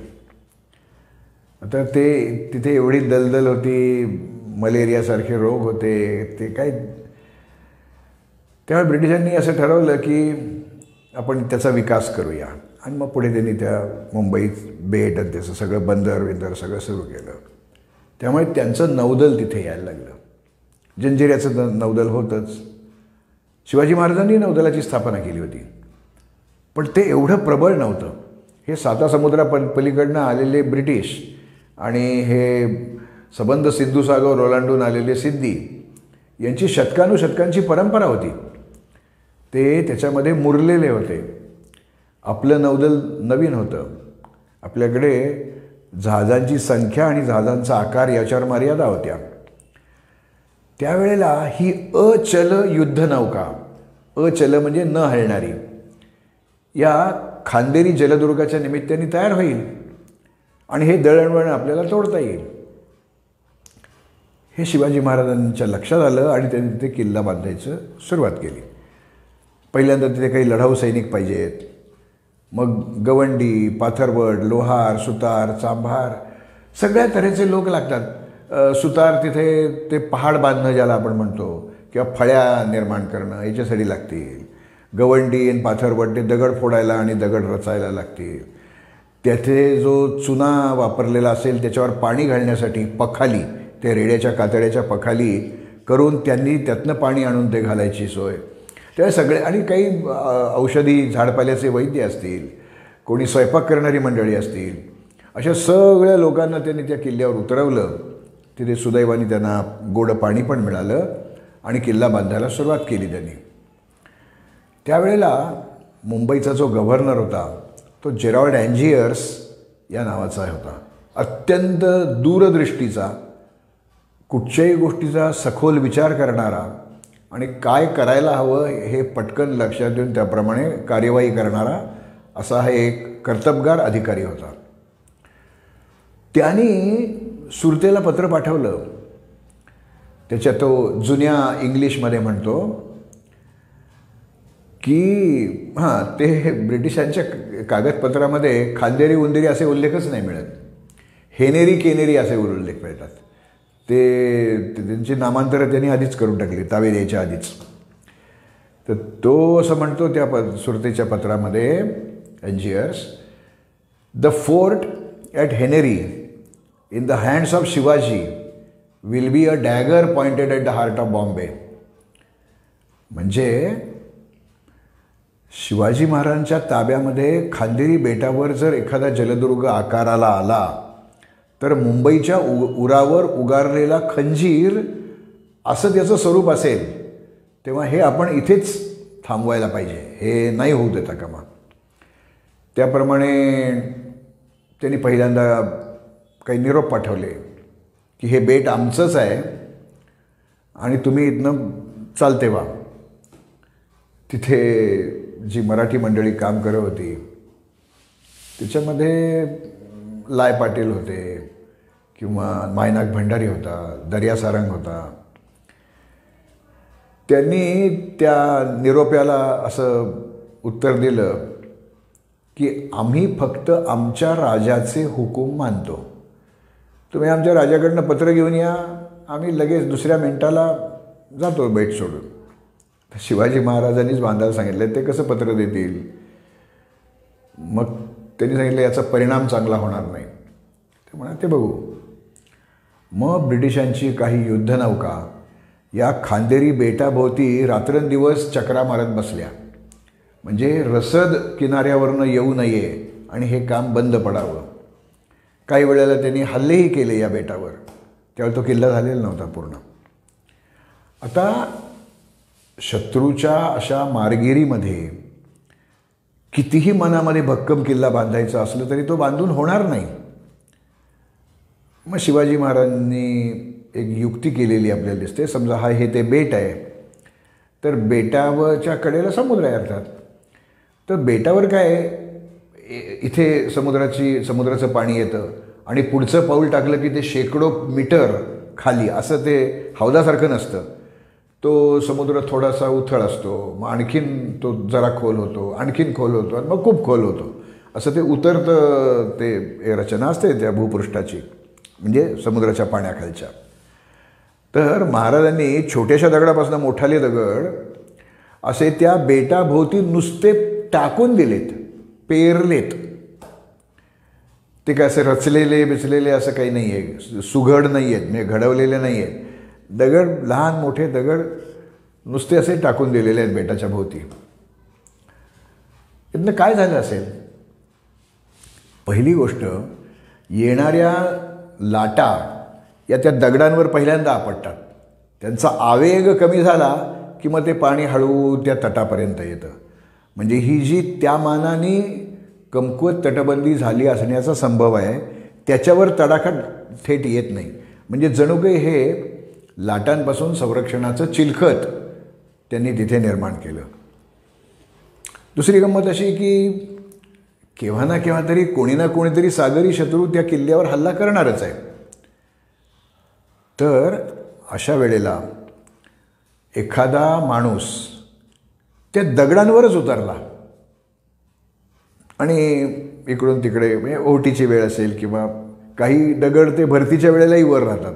आता तिथे एवढी दलदल होती, मलेरियासारखे रोग होते, ते काय. त्यामुळे ब्रिटिशांनी असं ठरवलं की आपण त्याचा विकास करूया आणि मग पुढे त्यांनी त्या मुंबईत बेट आणि त्याचं सगळं बंदर सगळं सुरू केलं. त्यामुळे त्यांचं नौदल तिथे यायला लागलं. जंजिऱ्याचं नौदल होतंच. शिवाजी महाराजांनी नौदलाची स्थापना केली होती पण ते एवढं प्रबळ नव्हतं. हे सातासमुद्रापलीकडनं आलेले ब्रिटिश आणि हे सबंध सिंधुसागर ओलांडून आलेले सिद्धी यांची शतकानुशतकांची परंपरा होती. ते त्याच्यामध्ये मुरलेले होते. आपलं नौदल नवीन होतं. आपल्याकडे जहाजांची संख्या आणि जहाजांचा आकार याच्यावर मर्यादा होत्या. त्यावेळेला ही अचल युद्धनौका, अचल म्हणजे न हलणारी, या खांदेरी जलदुर्गाच्या निमित्ताने तयार होईल आणि हे दळणवळण आपल्याला तोडता येईल. हे शिवाजी महाराजांच्या लक्षात आलं आणि त्यांनी तिथे किल्ला बांधायचं सुरुवात केली. पहिल्यांदा तिथे काही लढाऊ सैनिक पाहिजेत. मग गवंडी, पाथरवट, लोहार, सुतार, चांभार सगळ्या तऱ्हेचे लोक लागतात. सुतार तिथे ते पहाड बांधणं ज्याला आपण म्हणतो किंवा फळ्या निर्माण करणं याच्यासाठी लागतील. गवंडी आणि पाथरवट ते दगड फोडायला आणि दगड रचायला लागतील. त्याथे जो चुना वापरलेला असेल त्याच्यावर पाणी घालण्यासाठी पखाली, ते रेड्याच्या कातड्याच्या पखाली करून त्यांनी त्यातनं पाणी आणून ते घालायची सोय. त्या सगळे आणि काही औषधी झाडपाल्याचे वैद्य असतील, कोणी स्वयंपाक करणारी मंडळी असतील, अशा सगळ्या लोकांना त्यांनी त्या किल्ल्यावर उतरवलं. तिथे सुदैवाने त्यांना गोड पाणी पण मिळालं आणि किल्ला बांधायला सुरुवात केली त्यांनी. त्यावेळेला मुंबईचा जो गव्हर्नर होता तो जेरॉल्ड अँजियर्स या नावाचा होता. अत्यंत दूरदृष्टीचा, कुठच्याही गोष्टीचा सखोल विचार करणारा आणि काय करायला हवं हे पटकन लक्षात देऊन त्याप्रमाणे कार्यवाही करणारा असा हा एक कर्तबगार अधिकारी होता. त्यांनी सुरतेला पत्र पाठवलं. त्याच्यात तो जुन्या इंग्लिशमध्ये म्हणतो की ते ब्रिटिशांच्या कागदपत्रामध्ये खांदेरी उंदेरी असे उल्लेखच नाही मिळत. हेनेरी केनेरी असे उल्लेख मिळतात. ते त्यांची नामांतरं त्यांनी आधीच करून टाकली तावे द्यायच्या आधीच. तर तो असं म्हणतो त्या सुरतेच्या पत्रामध्ये Angiers, the fort at Henry in the hands of Shivaji will be a dagger pointed at the heart of Bombay. म्हणजे शिवाजी महाराजांच्या ताब्यामध्ये खांदेरी बेटावर जर एखादा जलदुर्ग आकाराला आला तर मुंबईच्या उरावर उगारलेला खंजीर असं त्याचं स्वरूप असेल. तेव्हा हे आपण इथेच थांबवायला पाहिजे, हे नाही होऊ देता कामा. त्याप्रमाणे त्यांनी पहिल्यांदा काही निरोप पाठवले की हे बेट आमचंच आहे आणि तुम्ही इथनं चालते व्हा. तिथे जी मराठी मंडळी काम करत होती त्याच्यामध्ये लाय पाटील होते किंवा मायनाक भंडारी होता, दर्या सारंग होता. त्यांनी त्या निरोप्याला असं उत्तर दिलं की आम्ही फक्त आमच्या राजाचे हुकूम मानतो. तुम्ही आमच्या राजाकडनं पत्र घेऊन या, आम्ही लगेच दुसऱ्या मिनिटाला जातो बेट सोडून. शिवाजी महाराजांनीच बांधायला सांगितलं, ते कसं पत्र देतील. मग त्यांनी सांगितलं याचा परिणाम चांगला होणार नाही. ते म्हणा ते बघू. मग ब्रिटिशांची काही युद्धनौका या खांदेरी बेटाभोवती रात्रंदिवस चक्रा मारत बसल्या, म्हणजे रसद किनाऱ्यावरनं येऊ नये आणि हे काम बंद पडावं. काही वेळेला त्यांनी हल्लेही केले या बेटावर. त्यावेळी तो किल्ला झालेला नव्हता पूर्ण. आता शत्रूच्या अशा मारगिरीमध्ये कितीही मनामध्ये भक्कम किल्ला बांधायचा असलं तरी तो बांधून होणार नाही. मग शिवाजी महाराजांनी एक युक्ती केलेली आपल्याला दिसते. समजा हे ते बेट आहे, तर बेटावरच्या कडेला समुद्र आहे अर्थात. तर बेटावर काय इथे समुद्राचं पाणी येतं आणि पुढचं पाऊल टाकलं की ते शेकडो मीटर खाली, असं ते हौदासारखं नसतं. तो समुद्र थोडासा उथळ असतो, मग आणखीन तो जरा खोल होतो, आणखीन खोल होतो आणि मग खूप खोल होतो. असं ते उतरतं. ते रचना असते त्या भूपृष्ठाची, म्हणजे समुद्राच्या पाण्याखालच्या. तर महाराजांनी छोट्याशा दगडापासून मोठाले दगड असे त्या बेटाभोवती नुसते टाकून दिलेत, पेरलेत. ते काय असे रचलेले बिचलेले असं काही नाही आहे, सुघड नाही आहेत, म्हणजे घडवलेले नाही आहेत. दगड, लहान मोठे दगड नुसते असे टाकून दिलेले आहेत बेटाच्या भोवती. इथनं काय झालं असेल? पहिली गोष्ट, येणाऱ्या लाटा या त्या दगडांवर पहिल्यांदा आपटतात. त्यांचा आवेग कमी झाला की मग ते पाणी हळू त्या तटापर्यंत येतं. म्हणजे ही जी त्या मानाने कमकुवत तटबंदी झाली असण्याचा संभव आहे, त्याच्यावर तडाखा थेट येत नाही. म्हणजे जणू काही हे लाटांपासून संरक्षणाचं चिलखत त्यांनी तिथे निर्माण केलं. दुसरी गंमत अशी की केव्हा ना केव्हा तरी कोणी ना कोणीतरी सागरी शत्रू त्या किल्ल्यावर हल्ला करणारच आहे. तर अशा वेळेला एखादा माणूस त्या दगडांवरच उतरला आणि इकडून तिकडे, म्हणजे ओहोटीची वेळ असेल किंवा काही दगड ते भरतीच्या वेळेलाही वर राहतात,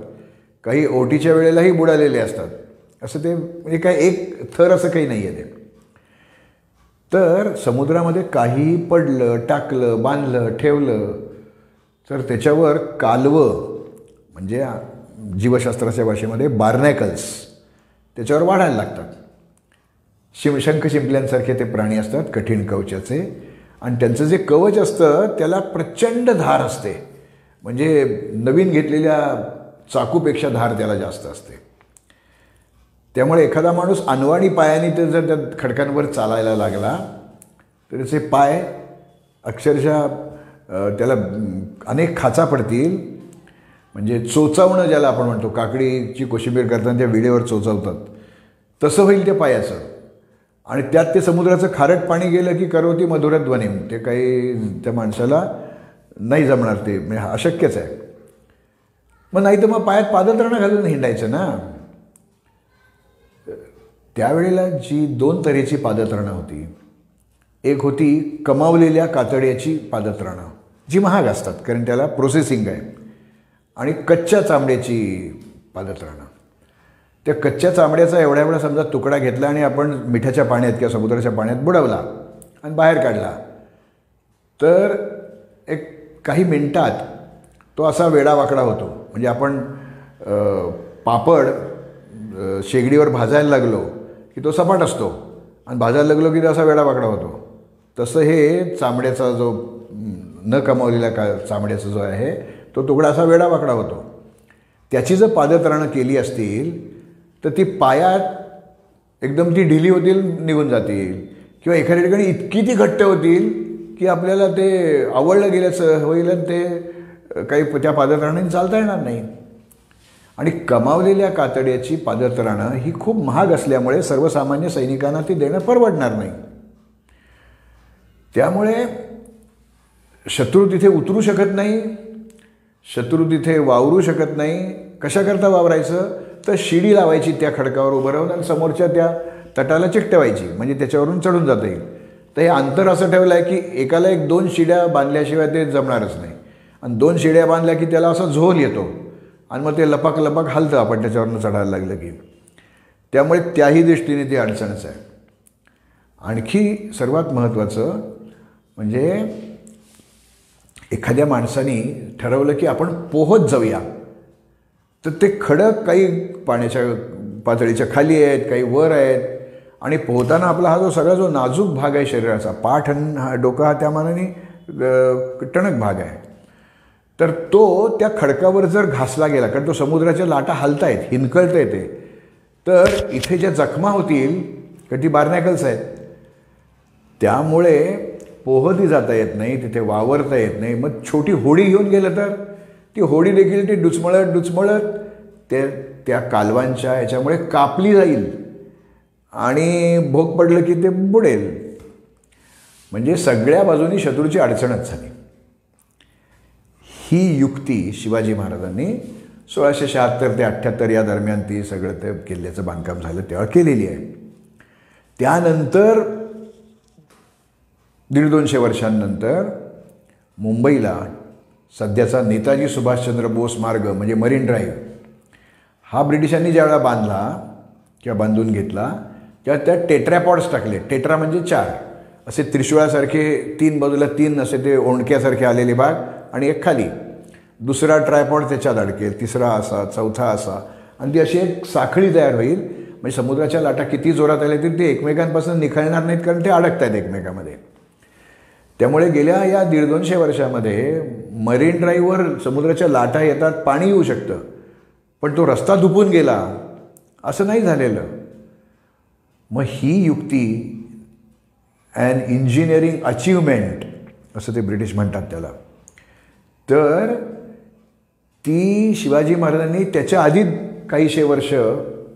काही ओहोटीच्या वेळेलाही बुडालेले असतात. असं ते म्हणजे काय एक थर असं काही नाही आहे ते. तर समुद्रामध्ये काही पडलं, टाकलं, बांधलं, ठेवलं तर त्याच्यावर कालवं, म्हणजे जीवशास्त्राच्या भाषेमध्ये बार्नॅकल्स, त्याच्यावर वाढायला लागतात. शंख शिंपल्यांसारखे ते प्राणी असतात, कठीण कवचाचे. आणि त्यांचं जे कवच असतं त्याला प्रचंड धार असते, म्हणजे नवीन घेतलेल्या चाकूपेक्षा धार त्याला जास्त असते. त्यामुळे एखादा माणूस अनवाणी पायाने ते जर त्या खडकांवर चालायला लागला तर त्याचे पाय अक्षरशः त्याला अनेक खाचा पडतील. म्हणजे चोचावणं ज्याला आपण म्हणतो, काकडीची कोशिंबीर करताना त्या विडेवर चोचवतात, तसं होईल त्या पायाचं. आणि त्यात ते समुद्राचं खारट पाणी गेलं की करोती मधुरध्वनिम, ते काही त्या माणसाला नाही जमणार, ते म्हणजे अशक्यच आहे. मग नाही तर मग पायात पादत्राणं घालून हिंडायचं ना. त्यावेळेला जी दोन तऱ्हेची पादत्राणं होती. एक होती कमावलेल्या कातड्याची पादत्राणं, जी महाग असतात कारण त्याला प्रोसेसिंग आहे, आणि कच्च्या चामड्याची पादत्राणं. त्या कच्च्या चामड्याचा एवढा समजा तुकडा घेतला आणि आपण मिठाच्या पाण्यात किंवा समुद्राच्या पाण्यात बुडवला आणि बाहेर काढला तर एक काही मिनिटात तो असा वेडावाकडा होतो. म्हणजे आपण पापड शेगडीवर भाजायला लागलो की तो सपाट असतो आणि भाजायला लागलो की तो असा वेडावाकडा होतो. तसं हे चामड्याचा जो न कमावलेला चामड्याचा जो आहे तो तुकडा असा वेडावाकडा होतो. त्याची जर पादत्राणं केली असतील तर ती पायात एकदम ती ढिली होतील, निघून जातील, किंवा एखाद्या ठिकाणी इतकी ती घट्ट होतील की आपल्याला ते आवडलं गेल्याचं होईल आणि ते काही त्या पादत्राणांनी चालता येणार नाही. आणि कमावलेल्या कातड्याची पादत्राणं ही खूप महाग असल्यामुळे सर्वसामान्य सैनिकांना ती देणं परवडणार नाही. त्यामुळे शत्रू तिथे उतरू शकत नाही, शत्रू तिथे वावरू शकत नाही. कशाकरता वावरायचं तर शिडी लावायची त्या खडकावर उभं राहून आणि समोरच्या त्या तटाला चिकटवायची, म्हणजे त्याच्यावरून चढून जाता येईल. तर हे अंतर असं ठेवलं आहे की एकाला 1-2 शिड्या बांधल्याशिवाय ते जमणारच नाही. आणि 2 शिड्या बांधल्या की त्याला असा झोल येतो आणि मग ते लपाक लपाक हलतं आपण त्याच्यावरून चढायला लागलं की. त्यामुळे त्याही दृष्टीने ती अडचणच आहे. आणखी सर्वात महत्त्वाचं म्हणजे एखाद्या माणसाने ठरवलं की आपण पोहत जाऊया, तर ते खडक काही पाण्याच्या पातळीच्या खाली आहेत, काही वर आहेत. आणि पोहताना आपला हा जो नाजूक भाग आहे शरीराचा, पाठ आणि डोका हा त्या मानाने टणक भाग आहे, तर तो त्या खडकावर जर घासला गेला, कारण तो समुद्राच्या लाटा हलतायत, हिनकळता येते, तर इथे ज्या जखमा होतील कारण ती बार्नॅकल्स आहेत, त्यामुळे पोहती जाता येत नाही, तिथे वावरता येत नाही. मग छोटी होडी घेऊन गेलं तर ती होडी देखील ती डुचमळत त्या कालवांच्या याच्यामुळे कापली जाईल आणि भोग पडलं की ते बुडेल. म्हणजे सगळ्या बाजूनी शत्रूची अडचणच झाली. ही युक्ती शिवाजी महाराजांनी 1676 ते 78 या दरम्यान ती सगळं ते किल्ल्याचं बांधकाम झालं तेव्हा केलेली आहे. त्यानंतर 150-200 वर्षांनंतर मुंबईला सध्याचा नेताजी सुभाषचंद्र बोस मार्ग म्हणजे मरीन ड्राईव्ह हा ब्रिटिशांनी ज्यावेळेला बांधला किंवा बांधून घेतला तेव्हा त्यात टेट्रॅपॉड्स टाकले. टेट्रा म्हणजे 4 असे त्रिशूळासारखे 3 बाजूला 3 असे ते ओंडक्यासारखे आलेले भाग आणि एक खाली, दुसरा ट्रायपॉड त्याच्यात अडकेल, तिसरा असा, चौथा असा, आणि ती अशी एक साखळी तयार होईल. म्हणजे समुद्राच्या लाटा किती जोरात आल्या तरी ते एकमेकांपासून निखळणार नाहीत, कारण ते अडकत आहेत एकमेकांमध्ये. त्यामुळे गेल्या या 150-200 वर्षामध्ये मरीन ड्राईव्हवर समुद्राच्या लाटा येतात, पाणी येऊ शकतं, पण तो रस्ता धुपून गेला असं नाही झालेलं. मग ही युक्ती ॲन इंजिनिअरिंग अचीवमेंट असं ते ब्रिटिश म्हणतात त्याला, तर ती शिवाजी महाराजांनी त्याच्या आधी काहीशे वर्ष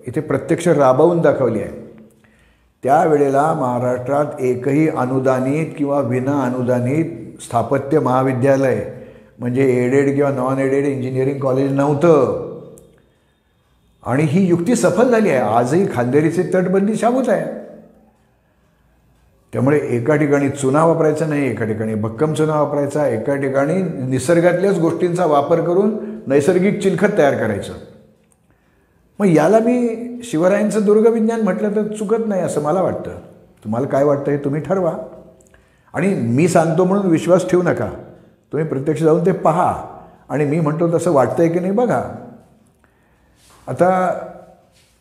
इथे प्रत्यक्ष राबवून दाखवली आहे. त्यावेळेला महाराष्ट्रात एकही अनुदानित किंवा विना अनुदानित स्थापत्य महाविद्यालय म्हणजे एडेड किंवा नॉन एडेड इंजिनिअरिंग कॉलेज नव्हतं. आणि ही युक्ती सफल झाली आहे. आजही खांदेरीची तटबंदी शाबूत आहे. त्यामुळे एका ठिकाणी चुना वापरायचा नाही, एका ठिकाणी भक्कम चुना वापरायचा, एका ठिकाणी निसर्गातल्याच गोष्टींचा वापर करून नैसर्गिक चिलखत तयार करायचं. मग याला मी शिवरायांचं दुर्गविज्ञान म्हटलं तर चुकत नाही असं मला वाटतं. तुम्हाला काय वाटतं हे तुम्ही ठरवा. आणि मी सांगतो म्हणून विश्वास ठेवू नका. तुम्ही प्रत्यक्ष जाऊन ते पहा आणि मी म्हणतो तसं वाटतंय की नाही बघा. आता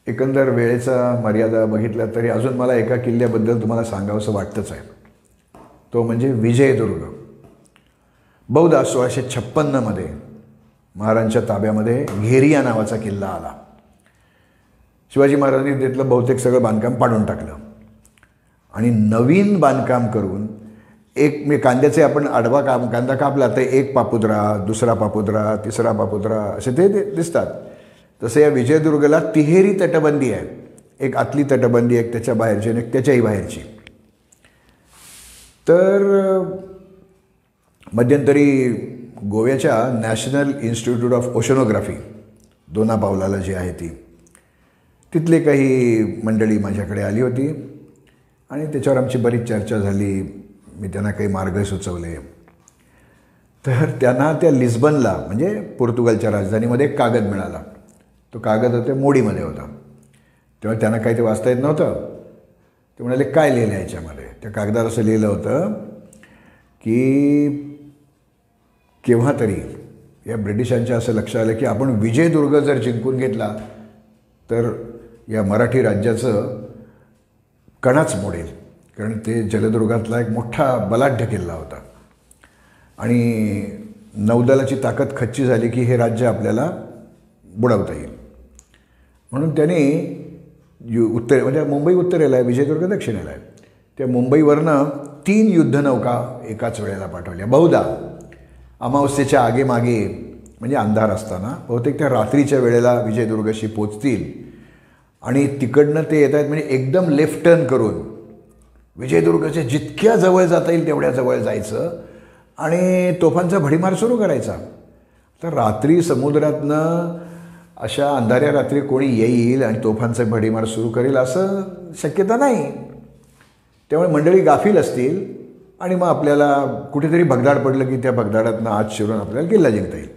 एकंदर वेळेचा मर्यादा बघितला तरी अजून मला एका किल्ल्याबद्दल तुम्हाला सांगावंसं वाटतंच आहे. तो म्हणजे विजयदुर्ग. बहुधा 1656 महाराजांच्या ताब्यामध्ये घेरिया नावाचा किल्ला आला. शिवाजी महाराजांनी तिथलं बहुतेक सगळं बांधकाम पाडून टाकलं आणि नवीन बांधकाम करून मी कांद्याचे आपण आडवा कांदा कापला तर एक पापुद्रा, दुसरा पापुद्रा, तिसरा पापुद्रा असे ते दिसतात. तसं या विजयदुर्गला तिहेरी तटबंदी आहे. एक आतली तटबंदी, एक त्याच्या बाहेरची आणि एक त्याच्याही बाहेरची. तर मध्यंतरी गोव्याच्या नॅशनल इन्स्टिट्यूट ऑफ ओशनोग्राफी दोनापावलाला जी आहे तिथले काही मंडळी माझ्याकडे आली होती आणि त्याच्यावर आमची बरीच चर्चा झाली. मी त्यांना काही मार्ग सुचवले. तर त्यांना त्या लिस्बनला म्हणजे पोर्तुगालच्या राजधानीमध्ये एक कागद मिळाला. तो कागद होता मोडीमध्ये होता. तेव्हा त्यांना काही ते वाचता येत नव्हतं. ते म्हणाले काय लिहिलं आहे याच्यामध्ये. त्या कागदावर असं लिहिलं होतं की केव्हा तरी या ब्रिटिशांच्या असं लक्षात आलं की आपण विजयदुर्ग जर जिंकून घेतला तर या मराठी राज्याचं कणाच मोडेल. कारण ते जलदुर्गातला एक मोठा बलाढ्य किल्ला होता आणि नौदलाची ताकद खच्ची झाली की हे राज्य आपल्याला बुडवता येईल. म्हणून त्यांनी उत्तर म्हणजे मुंबई उत्तरेला आहे, विजयदुर्ग दक्षिणेला आहे. त्या मुंबईवरनं 3 युद्धनौका एकाच वेळेला पाठवल्या. बहुधा अमावस्येच्या आगेमागे म्हणजे अंधार असताना, बहुतेक त्या रात्रीच्या वेळेला विजयदुर्गशी पोचतील आणि तिकडनं ते येत आहेत म्हणजे एकदम लेफ्ट टर्न करून विजयदुर्गच्या जितक्या जवळ जाता येईल तेवढ्या जवळ जायचं आणि तोफांचा भडीमार सुरू करायचा. तर रात्री समुद्रातनं अशा अंधाऱ्या रात्री कोणी येईल आणि तोफांचा भडीमार सुरू करेल असं शक्यता नाही. त्यामुळे मंडळी गाफील असतील आणि मग आपल्याला कुठेतरी भगदाड पडलं की त्या भगदाडातनं आत शिरून आपल्याला किल्ला जिंकता येईल.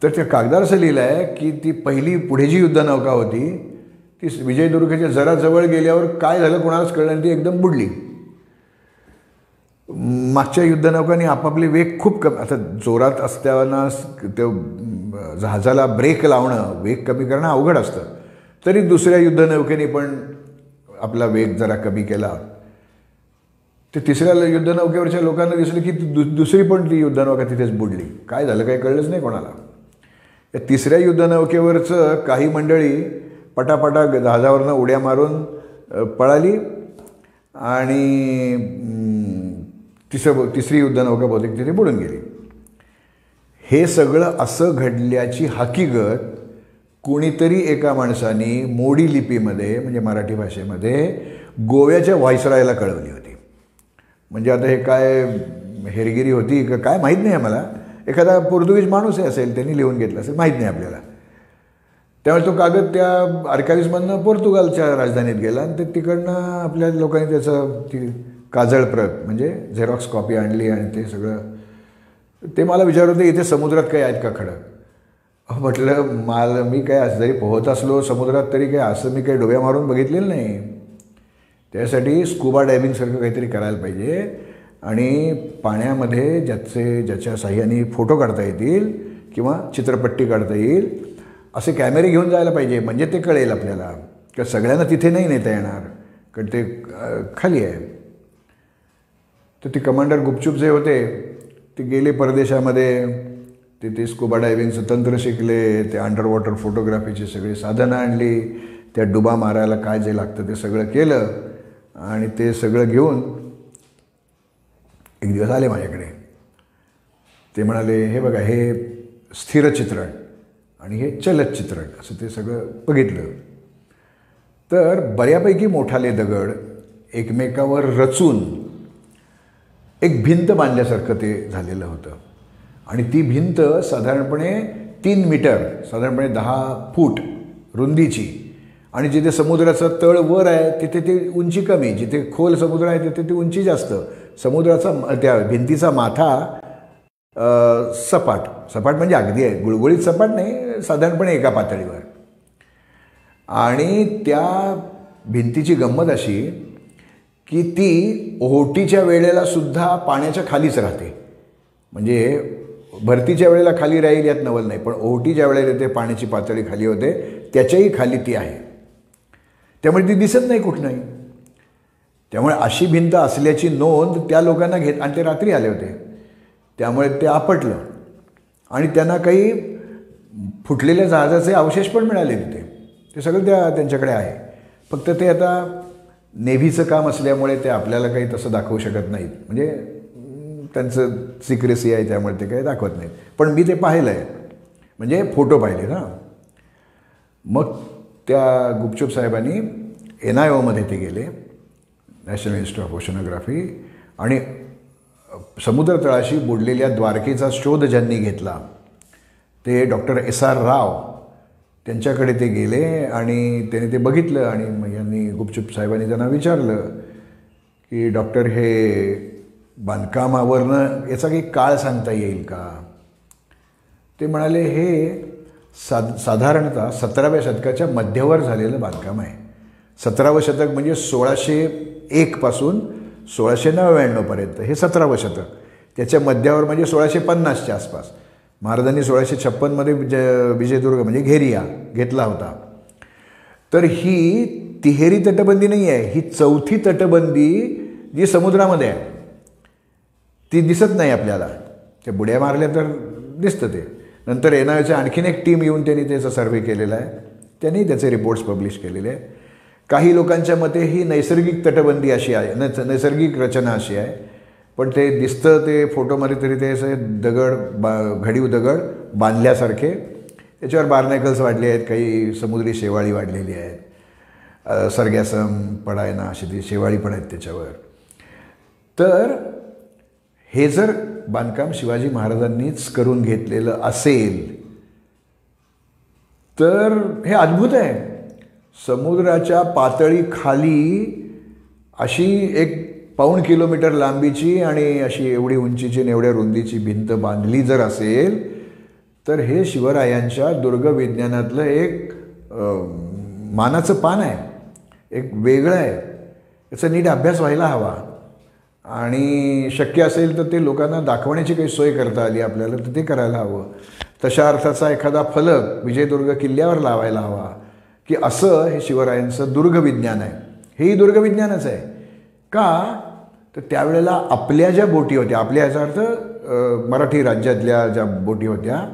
तर त्या कागदावर असं लिहिलं आहे की ती पहिली पुढे जी युद्धनौका होती ती विजयदुर्गच्या जरा जवळ गेल्यावर काय झालं कोणालाच कळलं आणि ती एकदम बुडली. मागच्या युद्धनौकांनी आपापले वेग खूप कमी, आता जोरात असताना ते जहाजाला ब्रेक लावणं, वेग कमी करणं अवघड असतं. तरी दुसऱ्या युद्धनौकेने पण आपला वेग जरा कमी केला. ते तिसऱ्या युद्धनौकेवरच्या लोकांना दिसलं की दुसरी पण ती युद्धनौका तिथेच बुडली. काय झालं काही कळलंच नाही कोणाला. या तिसऱ्या युद्धनौकेवरचं काही मंडळी पटापटा जहाजावरनं उड्या मारून पळाली आणि तिसरी युद्धनौका बहुतेक तिथे बुडून गेली. हे सगळं असं घडल्याची हकीकत कोणीतरी एका माणसाने मोडी लिपीमध्ये म्हणजे मराठी भाषेमध्ये गोव्याच्या व्हाईसरायला कळवली होती. म्हणजे आता हे काय हेरगिरी होती का काय माहीत नाही मला. एखादा पोर्तुगीज माणूस असेल त्यांनी लिहून घेतलं असेल, माहीत नाही आपल्याला. त्यामुळे तो कागद त्या आर्काइव्हजमधनं पोर्तुगालच्या राजधानीत गेला आणि ते तिकडनं आपल्या लोकांनी त्याचं ती काजळ प्रत म्हणजे झेरॉक्स कॉपी आणली आणि ते सगळं. ते मला विचारत होते इथे समुद्रात काही आहेत का खडक. म्हटलं मी काय जरी पोहत असलो समुद्रात तरी काय असं मी काही डोब्या मारून बघितलेलं नाही. त्यासाठी स्कुबा डायव्हिंगसारखं काहीतरी करायला पाहिजे आणि पाण्यामध्ये ज्याच्या साह्याने फोटो काढता येतील किंवा चित्रपट्टी काढता येईल असे कॅमेरे घेऊन जायला पाहिजे. म्हणजे ते कळेल आपल्याला की सगळ्यांना तिथे नाही नेता येणार कारण ते खाली आहे. तर ती कमांडर गुपचूप जे होते ते गेले परदेशामध्ये, ते स्कुबा डायव्हिंगचं तंत्र शिकले, ते अंडर वॉटर फोटोग्राफीची सगळी साधनं आणली, त्या डुबा मारायला काय जे लागतं ते सगळं केलं आणि ते सगळं घेऊन एक दिवस आले माझ्याकडे. ते म्हणाले हे बघा हे स्थिर चित्रण आणि हे चलत चित्रण असं ते सगळं बघितलं. तर बऱ्यापैकी मोठाले दगड एकमेकावर रचून एक भिंत बांधल्यासारखं ते झालेलं होतं आणि ती भिंत साधारणपणे 3 मीटर साधारणपणे 10 फूट रुंदीची आणि जिथे समुद्राचा तळ वर आहे तिथे ती उंची कमी, जिथे खोल समुद्र आहे तिथे ती उंची जास्त. समुद्राचा त्या भिंतीचा माथा सपाट म्हणजे अगदी आहे गुळगुळीत सपाट नाही, साधारणपणे एका पातळीवर. आणि त्या भिंतीची गंमत अशी की ती ओहोटीच्या वेळेला सुद्धा पाण्याच्या खालीच राहते. म्हणजे भरतीच्या वेळेला खाली राहील यात नवल नाही, पण ओहोटीच्या वेळेला ते पाण्याची पातळी खाली होते त्याच्याही खाली ती आहे. त्यामुळे ती दिसत नाही कुठनंही. त्यामुळे अशी भिंत असल्याची नोंद त्या लोकांना घेत आणि ते रात्री आले होते त्यामुळे ते आपटलं आणि त्यांना काही फुटलेल्या जहाजाचे अवशेष पण मिळाले तिथे. ते सगळं त्यांच्याकडे आहे. फक्त ते आता नेव्हीचं काम असल्यामुळे ते आपल्याला काही तसं दाखवू शकत नाहीत. म्हणजे त्यांचं सिक्रेसी आहे त्यामुळे ते काही दाखवत नाहीत. पण मी ते पाहिलं आहे म्हणजे फोटो पाहिले ना. मग त्या गुपचूप साहेबांनी NIOमध्ये ते गेले, नॅशनल इन्स्टिट्यूट ऑफ ओशनोग्राफी, आणि समुद्रतळाशी बुडलेल्या द्वारकेचा शोध ज्यांनी घेतला ते डॉक्टर SR राव त्यांच्याकडे ते गेले आणि त्याने ते बघितलं आणि मग यांनी गुपचूप साहेबांनी त्यांना विचारलं की डॉक्टर हे बांधकामावरनं याचा काही काळ सांगता येईल का. ते म्हणाले हे साधारणतः 17व्या शतकाच्या मध्यावर झालेलं बांधकाम आहे. 17वं शतक म्हणजे 1601 पासून 1699 पर्यंत हे 17वं शतक. त्याच्या मध्यावर म्हणजे 1650च्या आसपास. महाराजांनी 1656मध्ये विजयदुर्ग म्हणजे घेरिया घेतला होता. तर ही तिहेरी तटबंदी नाही आहे, ही 4थी तटबंदी जी समुद्रामध्ये आहे ती दिसत नाही आपल्याला. त्या बुड्या मारल्या तर दिसतं ते. नंतर NIOच्या आणखीन एक टीम येऊन त्यांनी त्याचा सर्व्हे केलेला आहे, त्यांनी त्याचे रिपोर्ट्स पब्लिश केलेले आहेत. काही लोकांच्या मते ही नैसर्गिक तटबंदी अशी आहे, नैसर्गिक रचना अशी आहे पण ते दिसतं ते फोटोमध्ये तरी ते असे दगड घडीव दगड बांधल्यासारखे, त्याच्यावर बार्नाकल्स वाढले आहेत, काही समुद्री शेवाळी वाढलेली आहेत, सर्गॅसम पडायना अशी ती शेवाळी पण आहेत त्याच्यावर. तर हे जर बांधकाम शिवाजी महाराजांनीच करून घेतलेलं असेल तर हे अद्भुत आहे. समुद्राच्या पातळीखाली अशी 1 किलोमीटर लांबीची आणि अशी एवढी उंचीची आणि एवढ्या रुंदीची भिंत बांधली जर असेल तर हे शिवरायांच्या दुर्गविज्ञानातलं एक मानाचं पान आहे, एक वेगळं आहे. याचा नीट अभ्यास व्हायला हवा आणि शक्य असेल तर ते लोकांना दाखवण्याची काही सोय करता आली आपल्याला तर ते करायला हवं. तशा अर्थाचा एखादा फलक विजयदुर्ग किल्ल्यावर लावायला हवा की असं हे शिवरायांचं दुर्गविज्ञान आहे. हेही दुर्गविज्ञानच आहे का, तर त्यावेळेला आपल्या ज्या बोटी होत्या, आपल्या याचा अर्थ मराठी राज्यातल्या ज्या बोटी होत्या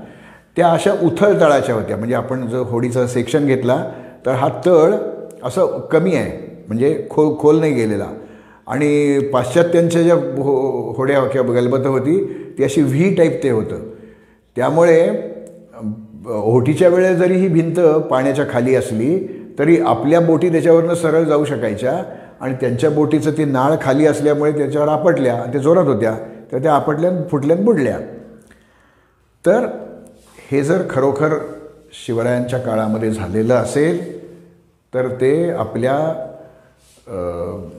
त्या अशा उथळ तळाच्या होत्या. म्हणजे आपण जर होडीचा सेक्शन घेतला तर हा तळ असं कमी आहे, म्हणजे खोल नाही गेलेला. आणि पाश्चात्यांच्या ज्या होड्या किंवा गलबतं होती ती अशी व्ही टाईप ते होतं. त्यामुळे ओहोटीच्या वेळेस जरी ही भिंत पाण्याच्या खाली असली तरी आपल्या बोटी त्याच्यावरनं सरळ जाऊ शकायच्या आणि त्यांच्या बोटीचं ती नाळ खाली असल्यामुळे त्याच्यावर आपटल्या आणि ते जोरात होत्या, तर त्या आपटल्या फुटल्यान बुडल्या. तर हे जर खरोखर शिवरायांच्या काळामध्ये झालेलं असेल तर ते आपल्या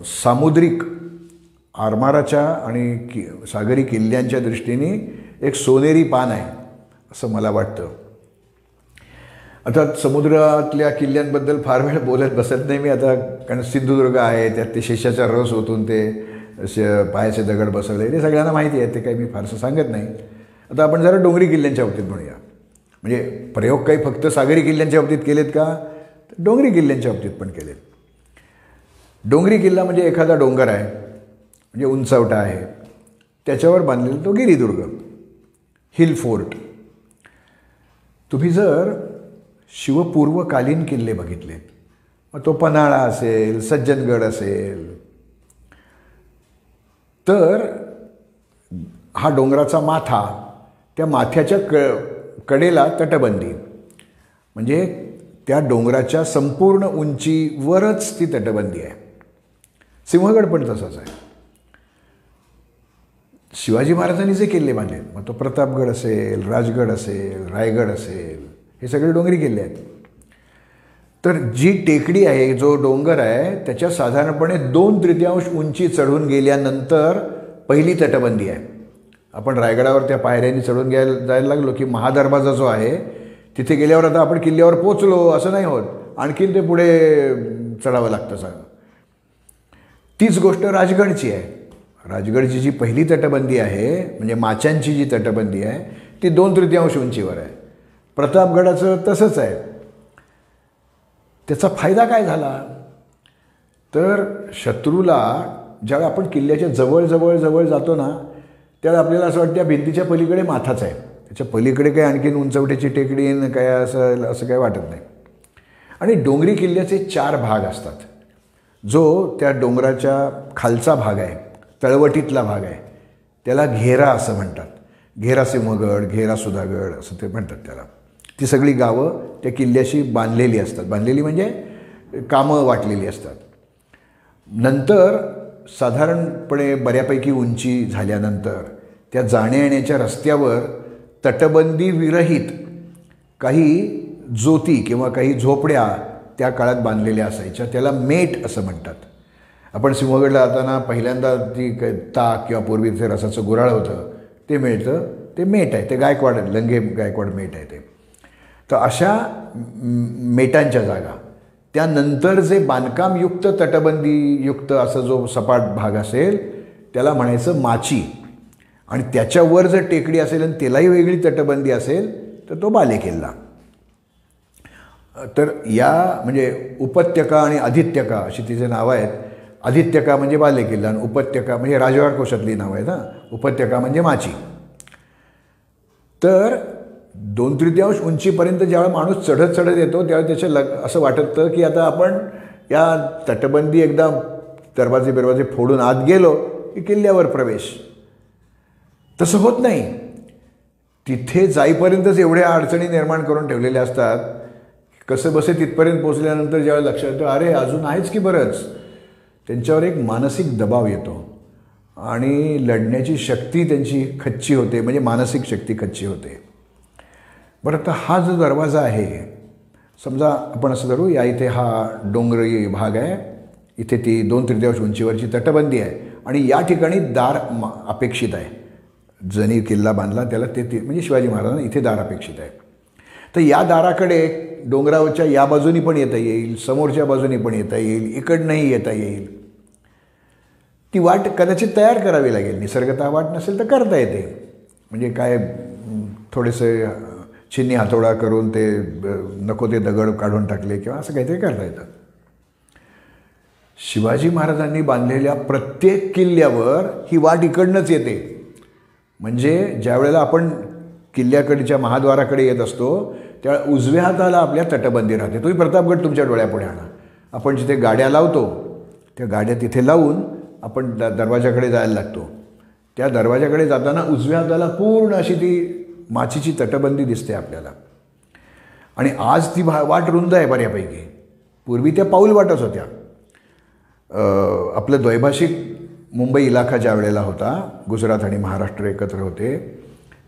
सामुद्रिक आरमाराच्या आणि सागरी किल्ल्यांच्या दृष्टीने एक सोनेरी पान आहे असं मला वाटतं. आता समुद्रातल्या किल्ल्यांबद्दल फार वेळ बोलत बसत नाही मी आता, कारण सिंधुदुर्ग आहे त्यात ते शेषाचा रस ओतून ते पायाचे दगड बसवले ते सगळ्यांना माहिती आहे, ते काही मी फारसं सांगत नाही. आता आपण जरा डोंगरी किल्ल्यांच्या बाबतीत म्हणूया. म्हणजे प्रयोग काही फक्त सागरी किल्ल्यांच्या बाबतीत केलेत का, तर डोंगरी किल्ल्यांच्या बाबतीत पण केलेत. डोंगरी किल्ला म्हणजे एखादा डोंगर आहे, म्हणजे उंचवटा आहे, त्याच्यावर बांधलेला तो गिरिदुर्ग, हिल फोर्ट. तुम्ही जर शिवपूर्वकालीन किल्ले बघितलेत, मग तो पन्हाळा असेल, सज्जनगड असेल, तर हा डोंगराचा माथा, त्या माथ्याच्या कडेला तटबंदी, म्हणजे त्या डोंगराच्या संपूर्ण उंचीवरच ती तटबंदी आहे. सिंहगड पण तसाच आहे. शिवाजी महाराजांनी जे किल्ले बांधले, मग तो प्रतापगड असेल, राजगड असेल, रायगड असेल, हे सगळे डोंगरी किल्ले आहेत. तर जी टेकडी आहे, जो डोंगर आहे, त्याच्या साधारणपणे 2/3 उंची चढून गेल्यानंतर पहिली तटबंदी आहे. आपण रायगडावर त्या पायऱ्यांनी चढून जायला लागलो की महादरवाजा जो आहे तिथे गेल्यावर आता आपण किल्ल्यावर पोचलो असं नाही होत, आणखीन ते पुढे चढावं लागतं सगळं. तीच गोष्ट राजगडची आहे. राजगडची जी पहिली तटबंदी आहे, म्हणजे माच्यांची जी तटबंदी आहे, ती 2/3 उंचीवर आहे. प्रतापगडाचं तसंच आहे. त्याचा फायदा काय झाला, तर शत्रूला ज्यावेळी आपण किल्ल्याच्या जवळ जातो ना, त्यावेळी आपल्याला असं वाटतं त्या भिंतीच्या पलीकडे माथाच आहे, त्याच्या पलीकडे काही आणखीन उंचवट्याची टेकडी काय असं काही वाटत नाही. आणि डोंगरी किल्ल्याचे 4 भाग असतात. जो त्या डोंगराच्या खालचा भाग आहे, तळवटीतला भाग आहे, त्याला घेरा असं म्हणतात. घेरा सिंहगड, घेरा सुधागड असं ते म्हणतात त्याला. ती सगळी गावं त्या किल्ल्याशी बांधलेली असतात. बांधलेली म्हणजे कामं वाटलेली असतात. नंतर साधारणपणे बऱ्यापैकी उंची झाल्यानंतर त्या जाण्या येण्याच्या रस्त्यावर तटबंदी विरहित काही ज्योती किंवा काही झोपड्या त्या काळात बांधलेल्या असायच्या. त्याला मेट असं म्हणतात. आपण सिंहगडला जाताना पहिल्यांदा ती ताक किंवा पूर्वीचे रसाचं गुऱ्हाळ होतं ते मिळतं, ते मेट आहे. ते गायकवाड, लंगे गायकवाड मेट आहे ते. तर अशा मेटांच्या जागा, त्यानंतर जे बांधकामयुक्त तटबंदीयुक्त असं जो सपाट भाग असेल त्याला म्हणायचं माची. आणि त्याच्यावर जर टेकडी असेल आणि त्यालाही वेगळी तटबंदी असेल तर तो बालेकिल्ला. तर या म्हणजे उपत्यका आणि अधित्यका अशी तिचे नावं आहेत. अधित्यका म्हणजे बालेकिल्ला आणि उपत्यका म्हणजे राजवार कोशातली नावं आहेत. उपत्यका म्हणजे माची. तर 2/3 उंचीपर्यंत ज्यावेळेला माणूस चढत येतो त्यावेळी त्याच्या असं वाटतं की आता आपण या तटबंदी एकदा दरवाजे फोडून आत गेलो की किल्ल्यावर प्रवेश. तसं होत नाही. तिथे जाईपर्यंतच एवढ्या अडचणी निर्माण करून ठेवलेल्या असतात. कसं बसे तिथपर्यंत पोचल्यानंतर ज्यावेळेला लक्षात येतं अरे अजून आहेच की बरंच, त्यांच्यावर एक मानसिक दबाव येतो आणि लढण्याची शक्ती त्यांची खच्ची होते, म्हणजे मानसिक शक्ती खच्ची होते. बरं, आता हा जो दरवाजा आहे, समजा आपण असं धरू, या इथे हा डोंगरी भाग आहे, इथे ती 2/3 उंचीवरची तटबंदी आहे आणि या ठिकाणी दार अपेक्षित आहे. जनी किल्ला बांधला त्याला ते म्हणजे शिवाजी महाराजांना इथे दार अपेक्षित आहे. तर या दाराकडे डोंगरावरच्या या बाजूनी पण येता येईल, समोरच्या बाजूनी पण येता येईल, इकडनंही येता येईल. ती वाट कदाचित तयार करावी लागेल. निसर्गतः वाट नसेल तर करता येते. म्हणजे काय, थोडेसे छिन्नी हातोडा करून ते नको ते दगड काढून टाकले किंवा असं काहीतरी करता येतं. शिवाजी महाराजांनी बांधलेल्या प्रत्येक किल्ल्यावर ही वाट इकडनंच येते. म्हणजे ज्या वेळेला आपण किल्ल्याकडच्या महाद्वाराकडे येत असतो त्यावेळेला उजव्या हाताला आपल्या तटबंदी राहते. तुम्ही प्रतापगड तुमच्या डोळ्यापुढे आणा. आपण जिथे गाड्या लावतो त्या गाड्या तिथे लावून आपण दरवाजाकडे जायला लागतो. त्या दरवाजाकडे जाताना उजव्या हाताला पूर्ण अशी ती माचीची तटबंदी दिसते आपल्याला. आणि आज ती वाट रुंद आहे बऱ्यापैकी. पूर्वी त्या पाऊल वाटच होत्या. आपलं द्वैभाषिक मुंबई इलाखा ज्या वेळेला होता, गुजरात आणि महाराष्ट्र एकत्र होते,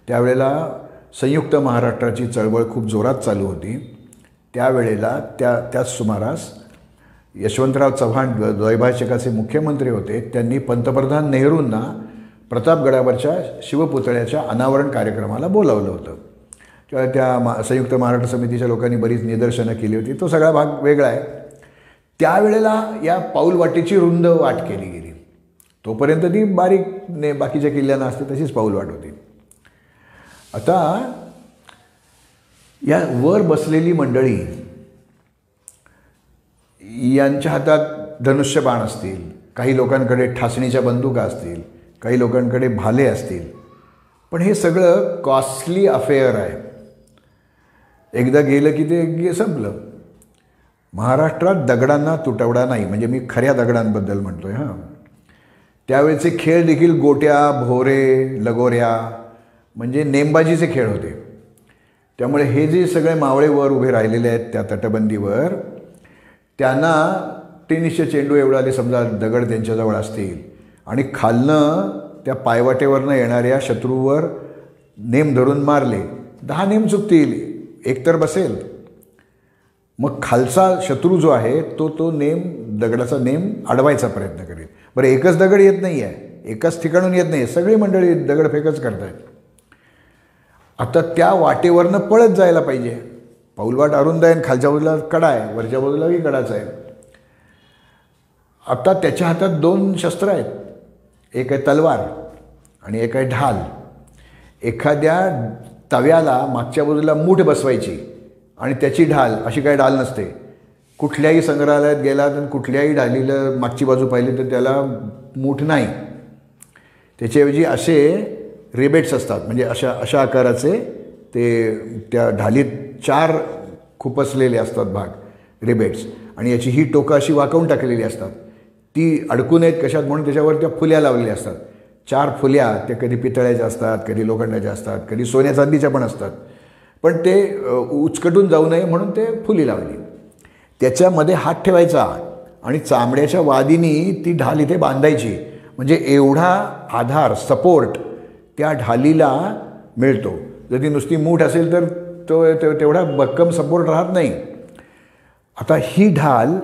त्यावेळेला संयुक्त महाराष्ट्राची चळवळ खूप जोरात चालू होती. त्यावेळेला त्याच सुमारास यशवंतराव चव्हाण द्वैभाषिकाचे मुख्यमंत्री होते. त्यांनी पंतप्रधान नेहरूंना प्रतापगडावरच्या शिवपुतळ्याच्या अनावरण कार्यक्रमाला बोलावलं होतं. तेव्हा त्या संयुक्त महाराष्ट्र समितीच्या लोकांनी बरीच निदर्शनं केली होती. तो सगळा भाग वेगळा आहे. त्यावेळेला या पाऊलवाटेची रुंद वाट केली गेली. तोपर्यंत ती बारीक बाकीच्या किल्ल्यांना असते तशीच पाऊलवाट होती. आता या वर बसलेली मंडळी, यांच्या हातात धनुष्यबाण असतील, काही लोकांकडे ठासणीच्या बंदुका असतील, काही लोकांकडे भाले असतील, पण हे सगळं कॉस्टली अफेअर आहे. एकदा गेलं की ते संपलं. महाराष्ट्रात दगडांना तुटवडा नाही, म्हणजे मी खऱ्या दगडांबद्दल म्हणतोय. हां, त्यावेळेचे खेळ देखील गोट्या, भोरे, लगोऱ्या म्हणजे नेमबाजीचे खेळ होते. त्यामुळे हे जे सगळे मावळे वर उभे राहिलेले आहेत त्या तटबंदीवर, त्यांना टेनिसचे चेंडू एवढाले समजा दगड त्यांच्याजवळ असतील आणि खालनं त्या पायवाटेवरनं येणाऱ्या शत्रूवर नेम धरून मारले, 10 नेम चुकतील, एक तर बसेल. मग खालचा शत्रू जो आहे तो नेम, दगडाचा नेम अडवायचा प्रयत्न करेल. बरं, एकच दगड येत नाही आहे, एकाच ठिकाणून येत नाही, सगळी मंडळी दगडफेकच करत आहेत. आता त्या वाटेवरनं पळत जायला पाहिजे. पाऊलवाट अरुंद आहे, खालच्या बाजूला कडा आहे, वरच्या बाजूलाही कडाच आहे. आता त्याच्या हातात 2 शस्त्र आहेत. एक आहे तलवार आणि एक आहे ढाल. एखाद्या तव्याला मागच्या बाजूला मूठ बसवायची आणि त्याची ढाल, अशी काही ढाल नसते. कुठल्याही संग्रहालयात गेला तर कुठल्याही ढालीला मागची बाजू पाहिली तर त्याला मूठ नाही. त्याच्याऐवजी असे रिबेट्स असतात, म्हणजे अशा आकाराचे ते त्या ढालीत 4 खुपसलेले असतात भाग, रिबेट्स, आणि याची ही टोकं अशी वाकवून टाकलेली असतात. ती अडकू नयेत कशात म्हणून त्याच्यावर त्या फुल्या लावलेल्या असतात. 4 फुल्या, त्या कधी पितळ्याच्या असतात, कधी लोखंडाच्या असतात, कधी सोन्या चांदीच्या पण असतात. पण ते उचकटून जाऊ नये म्हणून ते फुली लावली. त्याच्यामध्ये हात ठेवायचा आणि चामड्याच्या वादीनी ती ढाल इथे बांधायची. म्हणजे एवढा आधार, सपोर्ट त्या ढालीला मिळतो. जर ती नुसती मूठ असेल तर तो तेवढा भक्कम सपोर्ट राहत नाही. आता ही ढाल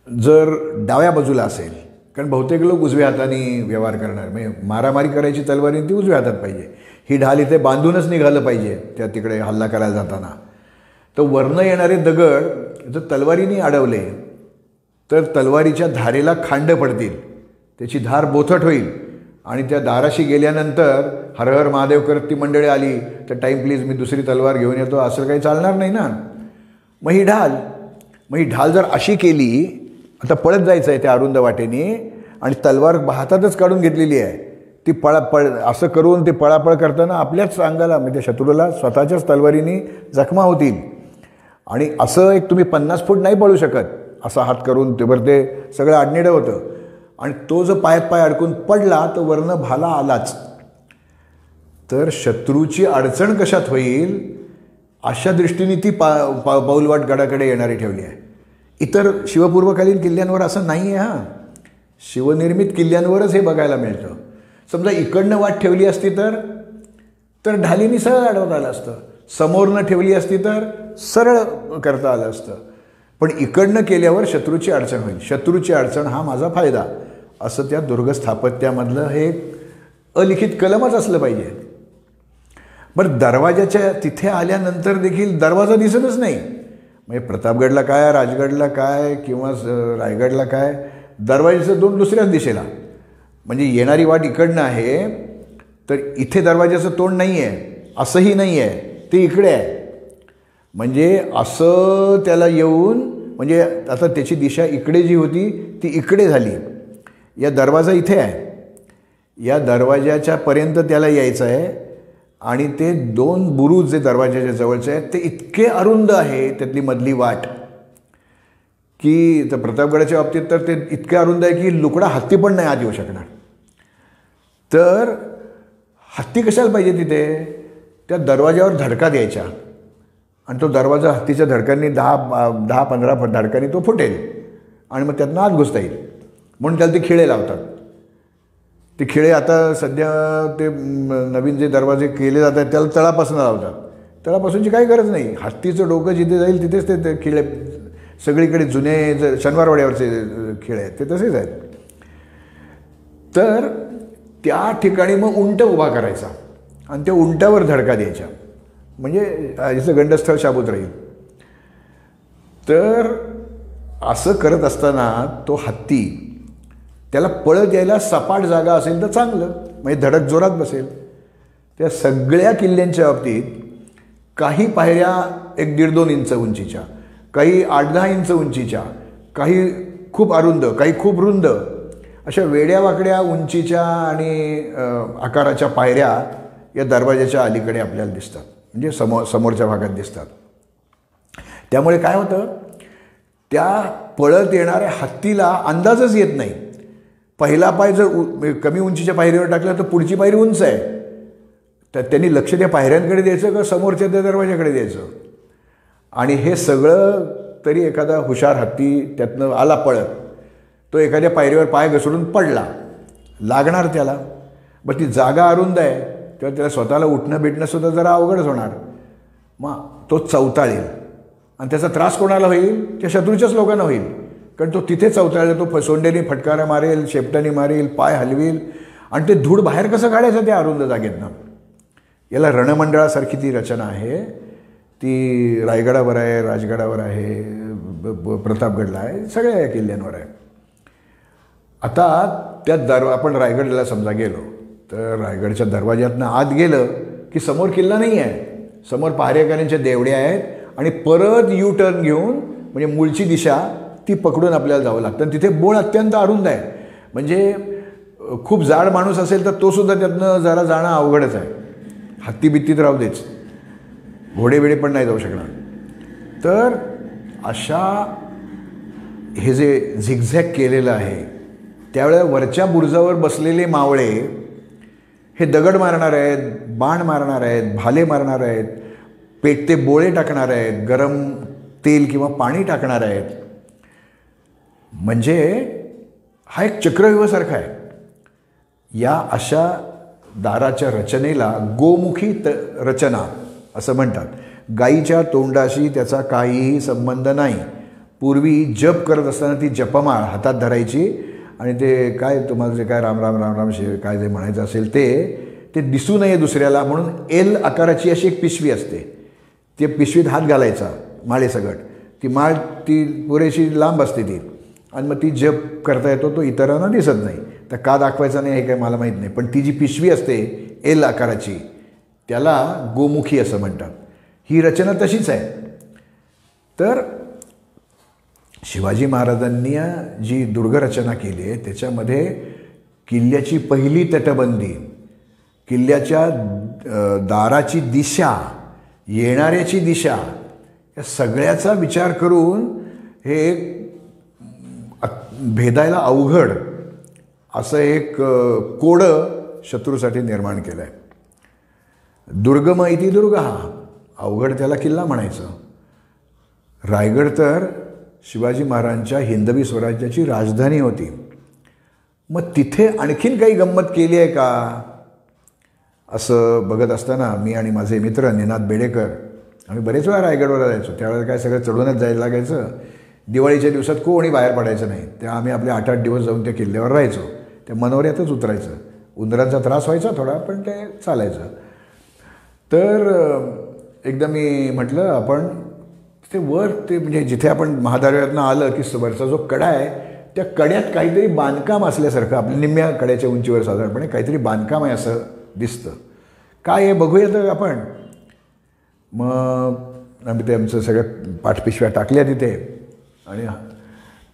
जर डाव्या बाजूला असेल, कारण बहुतेक लोक उजव्या हाताने व्यवहार करणार, म्हणजे मारामारी करायची तलवारीने ती उजव्या हातात पाहिजे. ही ढाल इथे बांधूनच निघालं पाहिजे त्या तिकडे हल्ला करायला जाताना. तर वरनं येणारे दगड जर तलवारीने अडवले तर तलवारीच्या धारेला खांड पडतील, त्याची धार बोथट होईल आणि त्या दाराशी गेल्यानंतर हर हर महादेव करत ती मंडळी आली तर टाईम प्लीज मी दुसरी तलवार घेऊन येतो, असं काही चालणार नाही ना. मग ही ढाल जर अशी केली, आता पळत जायचं आहे त्या अरुंद वाटेने आणि तलवार हातातच काढून घेतलेली आहे, ती असं करून ते पळापळ करताना आपल्याच अंगाला, म्हणजे शत्रूला स्वतःच्याच तलवारीने जखमा होतील. आणि असं एक तुम्ही 50 फूट नाही पळू शकत, असा हात करून ते सगळं आडनेडं होतं. आणि तो जो पायात पाय अडकून पडला तर वरनं भाला आलाच. तर शत्रूची अडचण कशात होईल अशा दृष्टीने ती पाऊलवाट गडाकडे येणारी ठेवली आहे. इतर शिवपूर्वकालीन किल्ल्यांवर असं नाही आहे. शिवनिर्मित किल्ल्यांवरच हे बघायला मिळतं. समजा इकडनं वाट ठेवली असती तर ढालीनी सरळ अडवता आलं असतं. समोरनं ठेवली असती तर सरळ करता आलं असतं. पण इकडनं केल्यावर शत्रूची अडचण होईल. शत्रूची अडचण हा माझा फायदा, असं त्या दुर्ग स्थापत्यामधलं हे अलिखित कलमच असलं पाहिजे. बरं, दरवाजाच्या तिथे आल्यानंतर देखील दरवाजा दिसतच नाही. म्हणजे प्रतापगडला काय, राजगडला काय किंवा रायगडला काय, दरवाजाचं दोन दुसऱ्याच दिशेला. म्हणजे येणारी वाट इकडनं आहे तर इथे दरवाजाचं तोंड नाही आहे, असंही नाही आहे, ते इकडे आहे. म्हणजे असं त्याला येऊन, म्हणजे आता त्याची दिशा इकडे जी होती ती इकडे झाली. या दरवाजा इथे आहे, या दरवाजाच्या पर्यंत त्याला यायचं आहे. आणि ते दोन बुरुज जे दरवाजाच्या जवळचे आहेत ते इतके अरुंद आहे त्यातली मधली वाट, की तर प्रतापगडाच्या बाबतीत तर ते इतके अरुंद आहे की लुकडा हत्ती पण नाही आत येऊ शकणार. तर हत्ती कशाला पाहिजे तिथे? त्या दरवाजावर धडका द्यायच्या आणि तो दरवाजा हत्तीच्या धडकांनी 10-15 धडकांनी तो फुटेल आणि मग त्यातनं आत घुसता येईल. म्हणून त्याला ते खिळे लावतात. ते खिळे आता सध्या ते नवीन जे दरवाजे केले जातात त्याला तळापासून लावतात. तळापासूनची काही गरज नाही. हत्तीचं डोकं जिथे जाईल तिथेच ते खिळे, सगळीकडे जुने शनिवारवाड्यावरचे खिळे आहेत ते तसेच आहेत. तर त्या ठिकाणी मग उंट उभा करायचा आणि त्या उंटावर धडका द्यायच्या, म्हणजे याचं गंडस्थळ शाबूत राहील. तर असं करत असताना तो हत्ती, त्याला पळत यायला सपाट जागा असेल तर चांगलं, म्हणजे धडक जोरात बसेल. त्या सगळ्या किल्ल्यांच्या बाबतीत काही पायऱ्या 1-1.5-2 इंच उंचीच्या, काही 8-10 इंच उंचीच्या, काही खूप अरुंद, काही खूप रुंद, अशा वेड्यावाकड्या उंचीच्या आणि आकाराच्या पायऱ्या या दरवाजाच्या अलीकडे आपल्याला दिसतात, म्हणजे समोरच्या भागात दिसतात. त्यामुळे काय होतं, त्या पळत येणाऱ्या हत्तीला अंदाजच येत नाही. पहिला पाय जर कमी उंचीच्या पायरीवर टाकला तर पुढची पायरी उंच आहे, तर त्यांनी लक्ष त्या पायऱ्यांकडे द्यायचं का समोरच्या त्या दरवाजाकडे द्यायचं. आणि हे सगळं तरी एखादा हुशार हत्ती त्यातनं आला पळत, तो एखाद्या पायरीवर पाय घसरून पडला, लागणार त्याला. बरं, ती जागा अरुंद आहे तेव्हा त्याला स्वतःला उठणं भेटणंसुद्धा जरा अवघडच होणार. मग तो चवताळेल आणि त्याचा त्रास कोणाला होईल? त्या शत्रूच्याच लोकांना होईल. कारण तो तिथे चवताळेल, तो सोंडेने फटकारा मारेल, शेपटाने मारेल, पाय हलवेल आणि ते धूळ बाहेर कसं काढायचं त्या अरुंद जागेतनं. याला रणमंडळासारखी ती रचना आहे, ती रायगडावर आहे, राजगडावर आहे, प्रतापगडला आहे, सगळ्या किल्ल्यांवर आहे. आता त्या आपण रायगडला समजा गेलो तर रायगडच्या दरवाज्यातनं आत गेलं की समोर किल्ला नाही आहे, समोर पहारेकऱ्यांच्या देवड्या आहेत आणि परत यू टर्न घेऊन, म्हणजे मूळची दिशा ती पकडून आपल्याला जावं लागतं. आणि तिथे बोळ अत्यंत अरुंद आहे, म्हणजे खूप जाड माणूस असेल तर तोसुद्धा त्यातनं जरा जाणं अवघडच आहे. हत्ती बित्तीत राहू देच, घोडे बिडे पण नाही जाऊ शकणार. तर अशा हे जे झिगझॅग केलेलं आहे त्यावेळेला वरच्या बुरुजावर बसलेले मावळे हे दगड मारणार आहेत, बाण मारणार आहेत, भाले मारणार आहेत, पेटते बोळे टाकणार आहेत, गरम तेल किंवा पाणी टाकणार आहेत. म्हणजे हा एक चक्रव्यूहासारखा आहे. या अशा दाराच्या रचनेला गोमुखी रचना असं म्हणतात. गाईच्या तोंडाशी त्याचा काहीही संबंध नाही. पूर्वी जप करत असताना ती जपमाळ हातात धरायची आणि ते काय तुम्हाला जे काय राम राम राम राम काय जे म्हणायचं असेल ते दिसू नये दुसऱ्याला म्हणून एल आकाराची अशी एक पिशवी असते, ते पिशवीत हात घालायचा माळेसकट. ती माळ ती पुरेशी लांब असते ती, आणि मग ती जप करता येतो, तो इतरांना दिसत नाही. तर का दाखवायचा नाही हे काय मला माहीत नाही, पण ती जी पिशवी असते एल आकाराची त्याला गोमुखी असं म्हणतात. ही रचना तशीच आहे. तर शिवाजी महाराजांनी जी दुर्गरचना केली आहे त्याच्यामध्ये किल्ल्याची पहिली तटबंदी, किल्ल्याच्या दाराची दिशा, येणाऱ्याची दिशा, या सगळ्याचा विचार करून हे एक भेदायला अवघड असं एक कोडं शत्रूसाठी निर्माण केलं आहे. दुर्गम इति दुर्ग हा, अवघड त्याला किल्ला म्हणायचं. रायगड तर शिवाजी महाराजांच्या हिंदवी स्वराज्याची राजधानी होती. मग तिथे आणखीन काही गंमत केली आहे का असं बघत असताना मी आणि माझे मित्र निनाद बेडेकर आम्ही बरेच वेळा रायगडवर जायचो. त्यावेळेला काय सगळं चढूनच जायला लागायचं. दिवाळीच्या दिवसात कोणी बाहेर पडायचं नाही. तेव्हा आम्ही आपले 8-8 दिवस जाऊन त्या किल्ल्यावर राहायचो. त्या मनोऱ्यातच उतरायचं. उंदरांचा त्रास व्हायचा थोडा, पण ते चालायचं. तर एकदा मी म्हटलं आपण ते वर ते म्हणजे जिथे आपण महाद्वारातनं आलं की वरचा जो कडा आहे त्या कड्यात काहीतरी बांधकाम असल्यासारखं, आपल्या निम्म्या कड्याच्या उंचीवर साधारणपणे काहीतरी बांधकाम आहे असं दिसतं. काय आहे बघूया तर आपण. मग आम्ही ते आमचं सगळ्या पाठपिशव्या टाकल्या तिथे आणि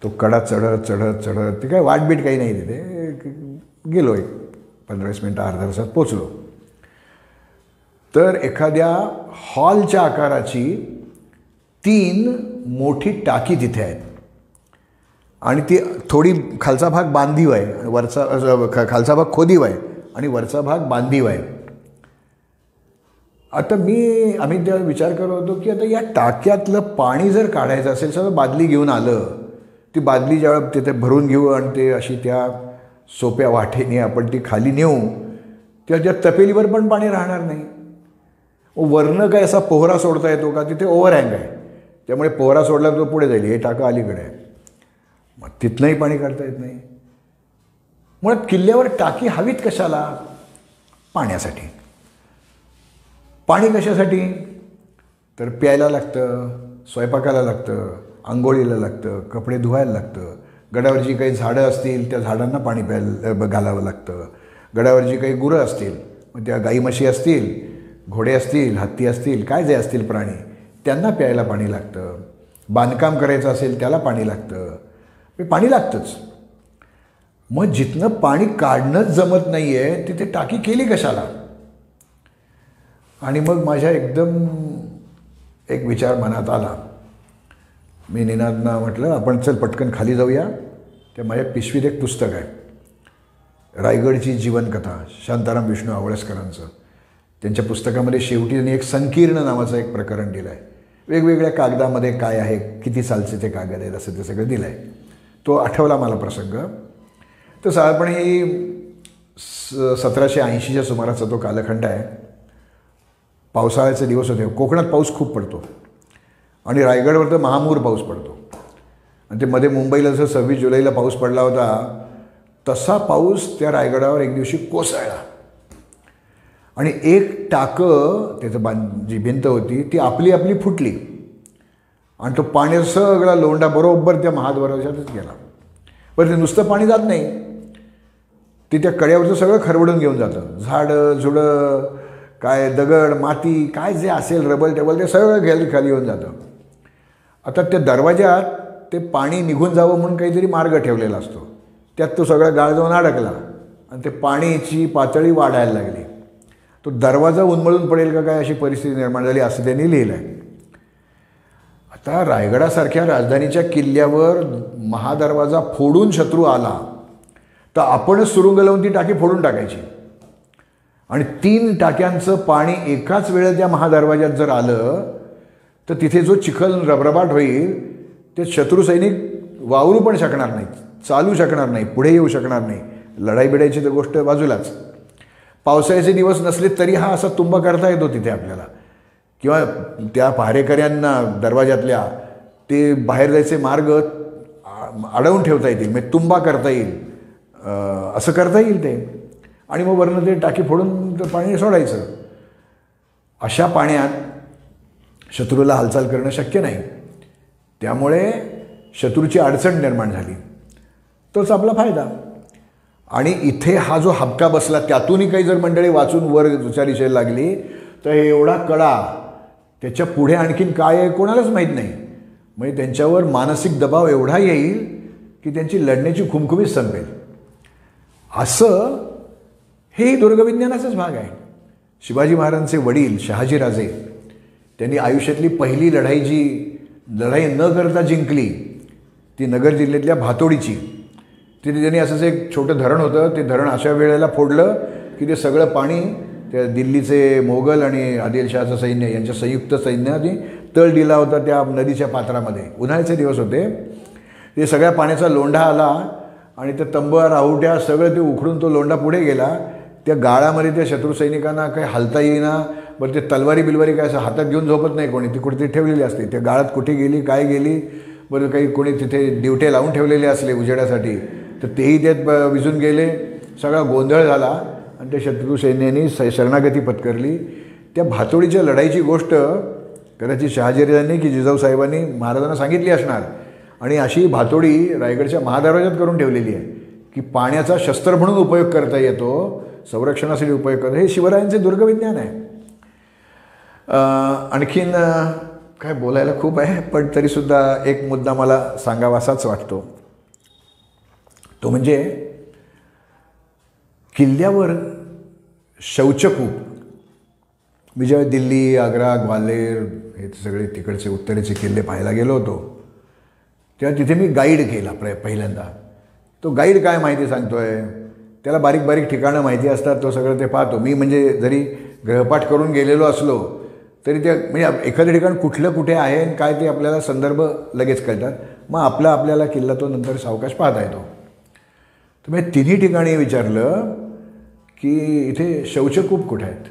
तो कडा चढत चढत चढत ते काय वाटबीट काही नाही तिथे गेलो. 15-20 मिनटं अर्ध्या तासात पोचलो. तर एखाद्या हॉलच्या आकाराची 3 मोठी टाकी तिथे आहेत आणि ती थोडी खालचा भाग बांधीव आहे आणि वरचा खालचा भाग खोदीव आहे आणि वरचा भाग बांधीव आहे. आता आम्ही त्या विचार करत होतो की आता या टाक्यातलं पाणी जर काढायचं असेल तर बादली घेऊन आलं, ती बादली ज्यावेळेला तिथे भरून घेऊ आणि ते अशी त्या सोप्या वाटेने आपण ती खाली नेऊ, त्या तपेलीवर पण पाणी राहणार नाही. वरनं काय असा पोहरा सोडता येतो का, तिथे ओव्हरहँग आहे त्यामुळे पोहरा सोडला तो पुढे जाईल. हे टाका अलीकडे आहे, मग तिथनंही पाणी काढता येत नाही. मुळात किल्ल्यावर टाकी हवीत कशाला? पाण्यासाठी. पाणी कशासाठी? तर प्यायला लागतं, स्वयंपाकाला लागतं, आंघोळीला लागतं, कपडे धुवायला लागतं. गडावर जी काही झाडं असतील त्या झाडांना पाणी प्यायला घालावं लागतं. गडावर जी काही गुरं असतील, मग त्या गाई म्हशी असतील, घोडे असतील, हत्ती असतील, काय जे असतील प्राणी, त्यांना प्यायला पाणी लागतं. बांधकाम करायचं असेल त्याला पाणी लागतं. पाणी लागतंच. मग जिथनं पाणी काढणंच जमत नाही आहे तिथे टाकी केली कशाला? आणि मग माझ्या एकदम एक विचार मनात आला. मी निनादना म्हटलं आपण चल पटकन खाली जाऊया. त्या माझ्या पिशवीत एक पुस्तक आहे, रायगडची जीवनकथा, शांताराम विष्णू आवळसकरांचं. त्यांच्या पुस्तकामध्ये शेवटी त्यांनी एक संकीर्ण नावाचं एक प्रकरण दिलं आहे. वेगवेगळ्या कागदामध्ये काय आहे, किती सालचे ते कागद आहेत असं ते सगळं दिलं आहे. तो आठवला मला प्रसंग. तर साधारणपणे ही 1780च्या सुमाराचा तो कालखंड आहे. पावसाळ्याचे दिवस होते. कोकणात पाऊस खूप पडतो आणि रायगडवर तर महामूर पाऊस पडतो. आणि ते मध्ये मुंबईला जसं 26 जुलैला पाऊस पडला होता तसा पाऊस त्या रायगडावर एक दिवशी कोसळला आणि एक टाकं त्याचं जी भिंत होती ती आपली फुटली आणि तो पाण्याचा सगळा लोंढा बरोबर त्या महाद्वाराच्यातच गेला. पण ते नुसतं पाणी जात नाही, ते त्या कड्यावरचं सगळं खरवडून घेऊन जातं. झाडं झुडं काय दगड माती काय जे असेल रबल टेबल ते सगळं खाली येऊन जातं. आता त्या दरवाज्यात ते पाणी निघून जावं म्हणून काहीतरी मार्ग ठेवलेला असतो. त्यात तो सगळा गाळ जाऊन अडकला आणि ते पाण्याची पातळी वाढायला लागली. तो दरवाजा उन्मळून पडेल का काय अशी परिस्थिती निर्माण झाली असं त्यांनी लिहिलं आहे. आता रायगडासारख्या राजधानीच्या किल्ल्यावर महादरवाजा फोडून शत्रू आला तर आपणच सुरुंग लावून ती टाकी फोडून टाकायची आणि 3 टाक्यांचं पाणी एकाच वेळेत त्या महादरवाज्यात जर आलं तर तिथे जो चिखल रबरबाट होईल ते शत्रू सैनिक वावरू पण शकणार नाहीत, चालू शकणार नाही, पुढे येऊ शकणार नाही. लढाई बिडायची तर गोष्ट बाजूलाच. पावसाळ्याचे दिवस नसले तरी हा असा तुंबा करता येतो तिथे आपल्याला, किंवा त्या पहारेकऱ्यांना दरवाजातल्या ते बाहेर जायचे मार्ग अडवून ठेवता येतील, म्हणजे तुंबा करता येईल, असं करता येईल ते. आणि मग वरनं ते टाकी फोडून ते पाणी सोडायचं. अशा पाण्यात शत्रूला हालचाल करणं शक्य नाही. त्यामुळे शत्रूची अडचण निर्माण झाली, तोच आपला फायदा. आणि इथे हा जो हबका बसला त्यातूनही काही जर मंडळी वाचून वर दुसऱ्या दिशेला लागली तर हे एवढा कडा, त्याच्या पुढे आणखीन काय आहे कोणालाच माहीत नाही. म्हणजे त्यांच्यावर मानसिक दबाव एवढा येईल की त्यांची लढण्याची खुमखुमीच संपेल. असं हे दुर्गविज्ञानाचाच भाग आहे. शिवाजी महाराजांचे वडील शहाजीराजे त्यांनी आयुष्यातली पहिली लढाई न करता जिंकली ती नगर जिल्ह्यातल्या भातोडीची. तिथे त्यांनी असंच एक छोटं धरण होतं, ते धरण अशा वेळेला फोडलं की ते सगळं पाणी त्या दिल्लीचे मोगल आणि आदिलशहाचं सैन्य यांच्या संयुक्त सैन्याने तळ दिला होता त्या नदीच्या पात्रामध्ये. उन्हाळ्याचे दिवस होते. ते सगळ्या पाण्याचा लोंढा आला आणि त्या तंबूवर राहुट्या सगळं ते उखडून तो लोंढा पुढे गेला. त्या गाळामध्ये त्या शत्रू सैनिकांना काही हलता येईना. बरं ते तलवारी बिलवारी काय असं हातात घेऊन झोपत नाही कोणी, ती कुठेतरी ठेवलेली असते. त्या गाळात कुठे गेली काय गेली, बरं काही कोणी तिथे ड्युटे लावून ठेवलेले असले उजेडासाठी, तर तेही त्यात विजून गेले. सगळा गोंधळ झाला आणि त्या शत्रू सैन्याने शरणागती पत्करली. त्या भातोडीच्या लढाईची गोष्ट कदाचित शहाजीराजांनी की जिजाऊसाहेबांनी महाराजांना सांगितली असणार. आणि अशी भातोडी रायगडच्या महादरवाज्यात करून ठेवलेली आहे की पाण्याचा शस्त्र म्हणून उपयोग करता येतो, संरक्षणासाठी उपयोग करतो. हे शिवरायांचे दुर्गविज्ञान आहे. आणखीन काय बोलायला खूप आहे, पण तरीसुद्धा एक मुद्दा मला सांगावासाच वाटतो. तो म्हणजे किल्ल्यावर शौचकूप. मी जेव्हा दिल्ली, आग्रा, ग्वाल्हेर हे सगळे तिकडचे उत्तरेचे किल्ले पाहायला गेलो होतो तेव्हा तिथे मी गाईड केला पहिल्यांदा. तो गाईड काय माहिती सांगतोय, त्याला बारीक बारीक ठिकाणं माहिती असतात, तो सगळं ते पाहतो. मी म्हणजे जरी ग्रहपाठ करून गेलेलो असलो तरी त्या म्हणजे एखादं ठिकाण कुठलं कुठे आहे आणि काय ते आपल्याला संदर्भ लगेच कळतात. मग आपल्याला किल्ला तो नंतर सावकाश पाहता येतो. तर मी तिन्ही ठिकाणी विचारलं की इथे शौचकूप कुठे आहेत.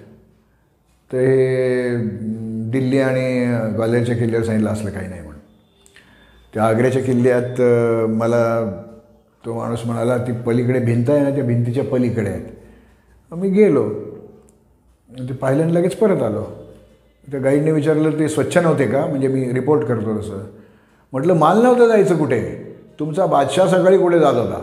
तर हे दिल्ली आणि ग्वाल्हेरच्या किल्ल्यावर सांगितलं असलं काही नाही म्हणून. त्या आग्र्याच्या किल्ल्यात मला तो माणूस म्हणाला ती पलीकडे भिंत आहे ना, त्या भिंतीच्या पलीकडे आहेत. मी गेलो, ते पाहिलं आणि लगेच परत आलो. त्या गाईडने विचारलं ते स्वच्छ नव्हते का, म्हणजे मी रिपोर्ट करतो तसं. म्हटलं माल नव्हतं जायचं कुठे, तुमचा बादशाह सकाळी कुठे जात होता.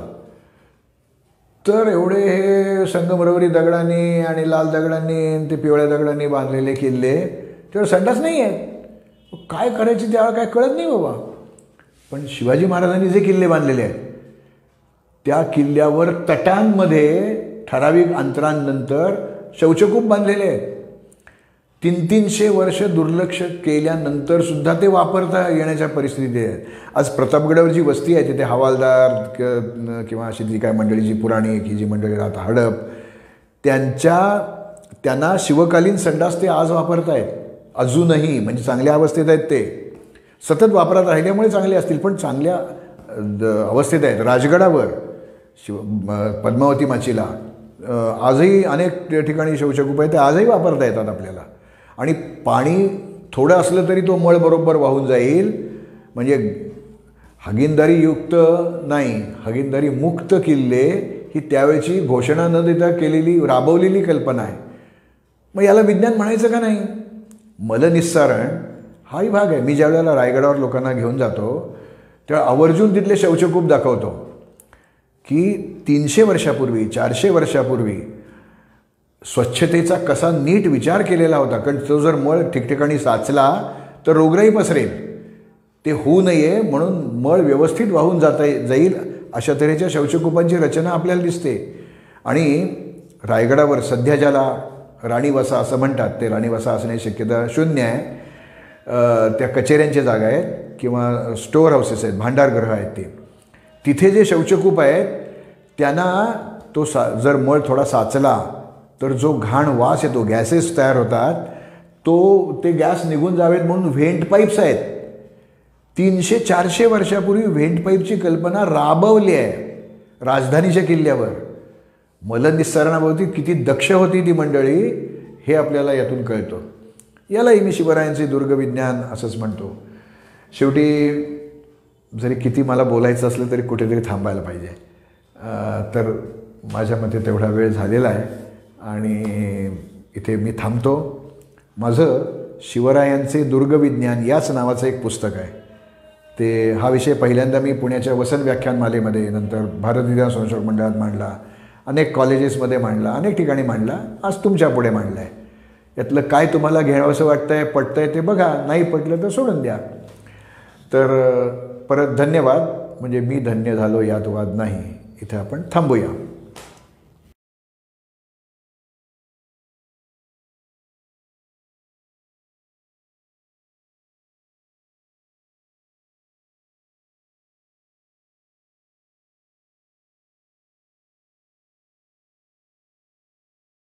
तर एवढे हे संगमरवरी दगडांनी आणि लाल दगडांनी ते पिवळ्या दगडांनी बांधलेले किल्ले, त्यावर संडास नाही आहेत. काय करायचे त्यावेळेला काय कळत नाही बाबा. पण शिवाजी महाराजांनी जे किल्ले बांधलेले आहेत त्या किल्ल्यावर तटांमध्ये ठराविक अंतरांनंतर शौचकूप बांधलेले आहेत. 300-300 वर्ष दुर्लक्ष केल्यानंतर सुद्धा ते वापरता येण्याच्या परिस्थिती आहेत. आज प्रतापगडावर जी वस्ती आहे तिथे हवालदार किंवा अशी जी काय मंडळी जी पुराणी की जी मंडळी राहतात हडप, त्यांना शिवकालीन संडास ते आज वापरत आहेत अजूनही. म्हणजे चांगल्या अवस्थेत आहेत, ते सतत वापरात राहिल्यामुळे चांगले असतील, पण चांगल्या अवस्थेत आहेत. राजगडावर पद्मावती माचीला आजही अनेक ठिकाणी शौचकूप आहेत, ते आजही वापरता येतात आपल्याला. आणि पाणी थोडं असलं तरी तो मळ बरोबर वाहून जाईल. म्हणजे हागीनदारीयुक्त नाही, हागीनदारी मुक्त किल्ले ही त्यावेळची घोषणा न देता राबवलेली कल्पना आहे. मग याला विज्ञान म्हणायचं का नाही. मलनिस्सारण हाही भाग आहे. मी ज्यावेळेला रायगडावर लोकांना घेऊन जातो तेव्हा आवर्जून तिथले शौचकूप दाखवतो की 300 वर्षापूर्वी 400 वर्षापूर्वी स्वच्छतेचा कसा नीट विचार केलेला होता. कारण तो जर मळ ठिकठिकाणी साचला तर रोगराई पसरेल. ते होऊ नये म्हणून मळ व्यवस्थित वाहून जाईल अशा तऱ्हेच्या शौचकूपांची रचना आपल्याला दिसते. आणि रायगडावर सध्या ज्याला राणीवसा असं म्हणतात, ते राणीवसा असण्याची शक्यता शून्य आहे. त्या कचेऱ्यांच्या जागा आहेत किंवा स्टोअर हाऊसेस आहेत, भांडारगृह आहेत. ते तिथे जे शौचकूप आहेत त्यांना तो जर मळ थोडा साचला तर जो घाण वास येतो, गॅसेस तयार होतात, ते गॅस निघून जावेत म्हणून व्हेंट पाईप्स आहेत. 300-400 वर्षापूर्वी व्हेंट पाईपची कल्पना राबवली आहे राजधानीच्या किल्ल्यावर. मलनिस्सारणाभोवती किती दक्ष होती ती मंडळी हे आपल्याला यातून कळतं. यालाही मी शिवरायांचे दुर्गविज्ञान असंच म्हणतो. शेवटी जरी किती मला बोलायचं असलं तरी कुठेतरी थांबायला पाहिजे. तर माझ्या मते तेवढा वेळ झालेला आहे आणि इथे मी थांबतो. माझं शिवरायांचे दुर्गविज्ञान याच नावाचं एक पुस्तक आहे. हा विषय पहिल्यांदा मी पुण्याच्या वसंत व्याख्यानमालेमध्ये, नंतर भारत विज्ञान संशोधक मंडळात मांडला, अनेक कॉलेजेसमध्ये मांडला, अनेक ठिकाणी मांडला, आज तुमच्या पुढे मांडला आहे. यातलं काय तुम्हाला घ्यावंसं वाटतंय, पटतंय ते बघा, नाही पटलं तर सोडून द्या. तर परत धन्यवाद. म्हणजे मी धन्य झालो यात वाद नाही. इथे आपण थांबूया.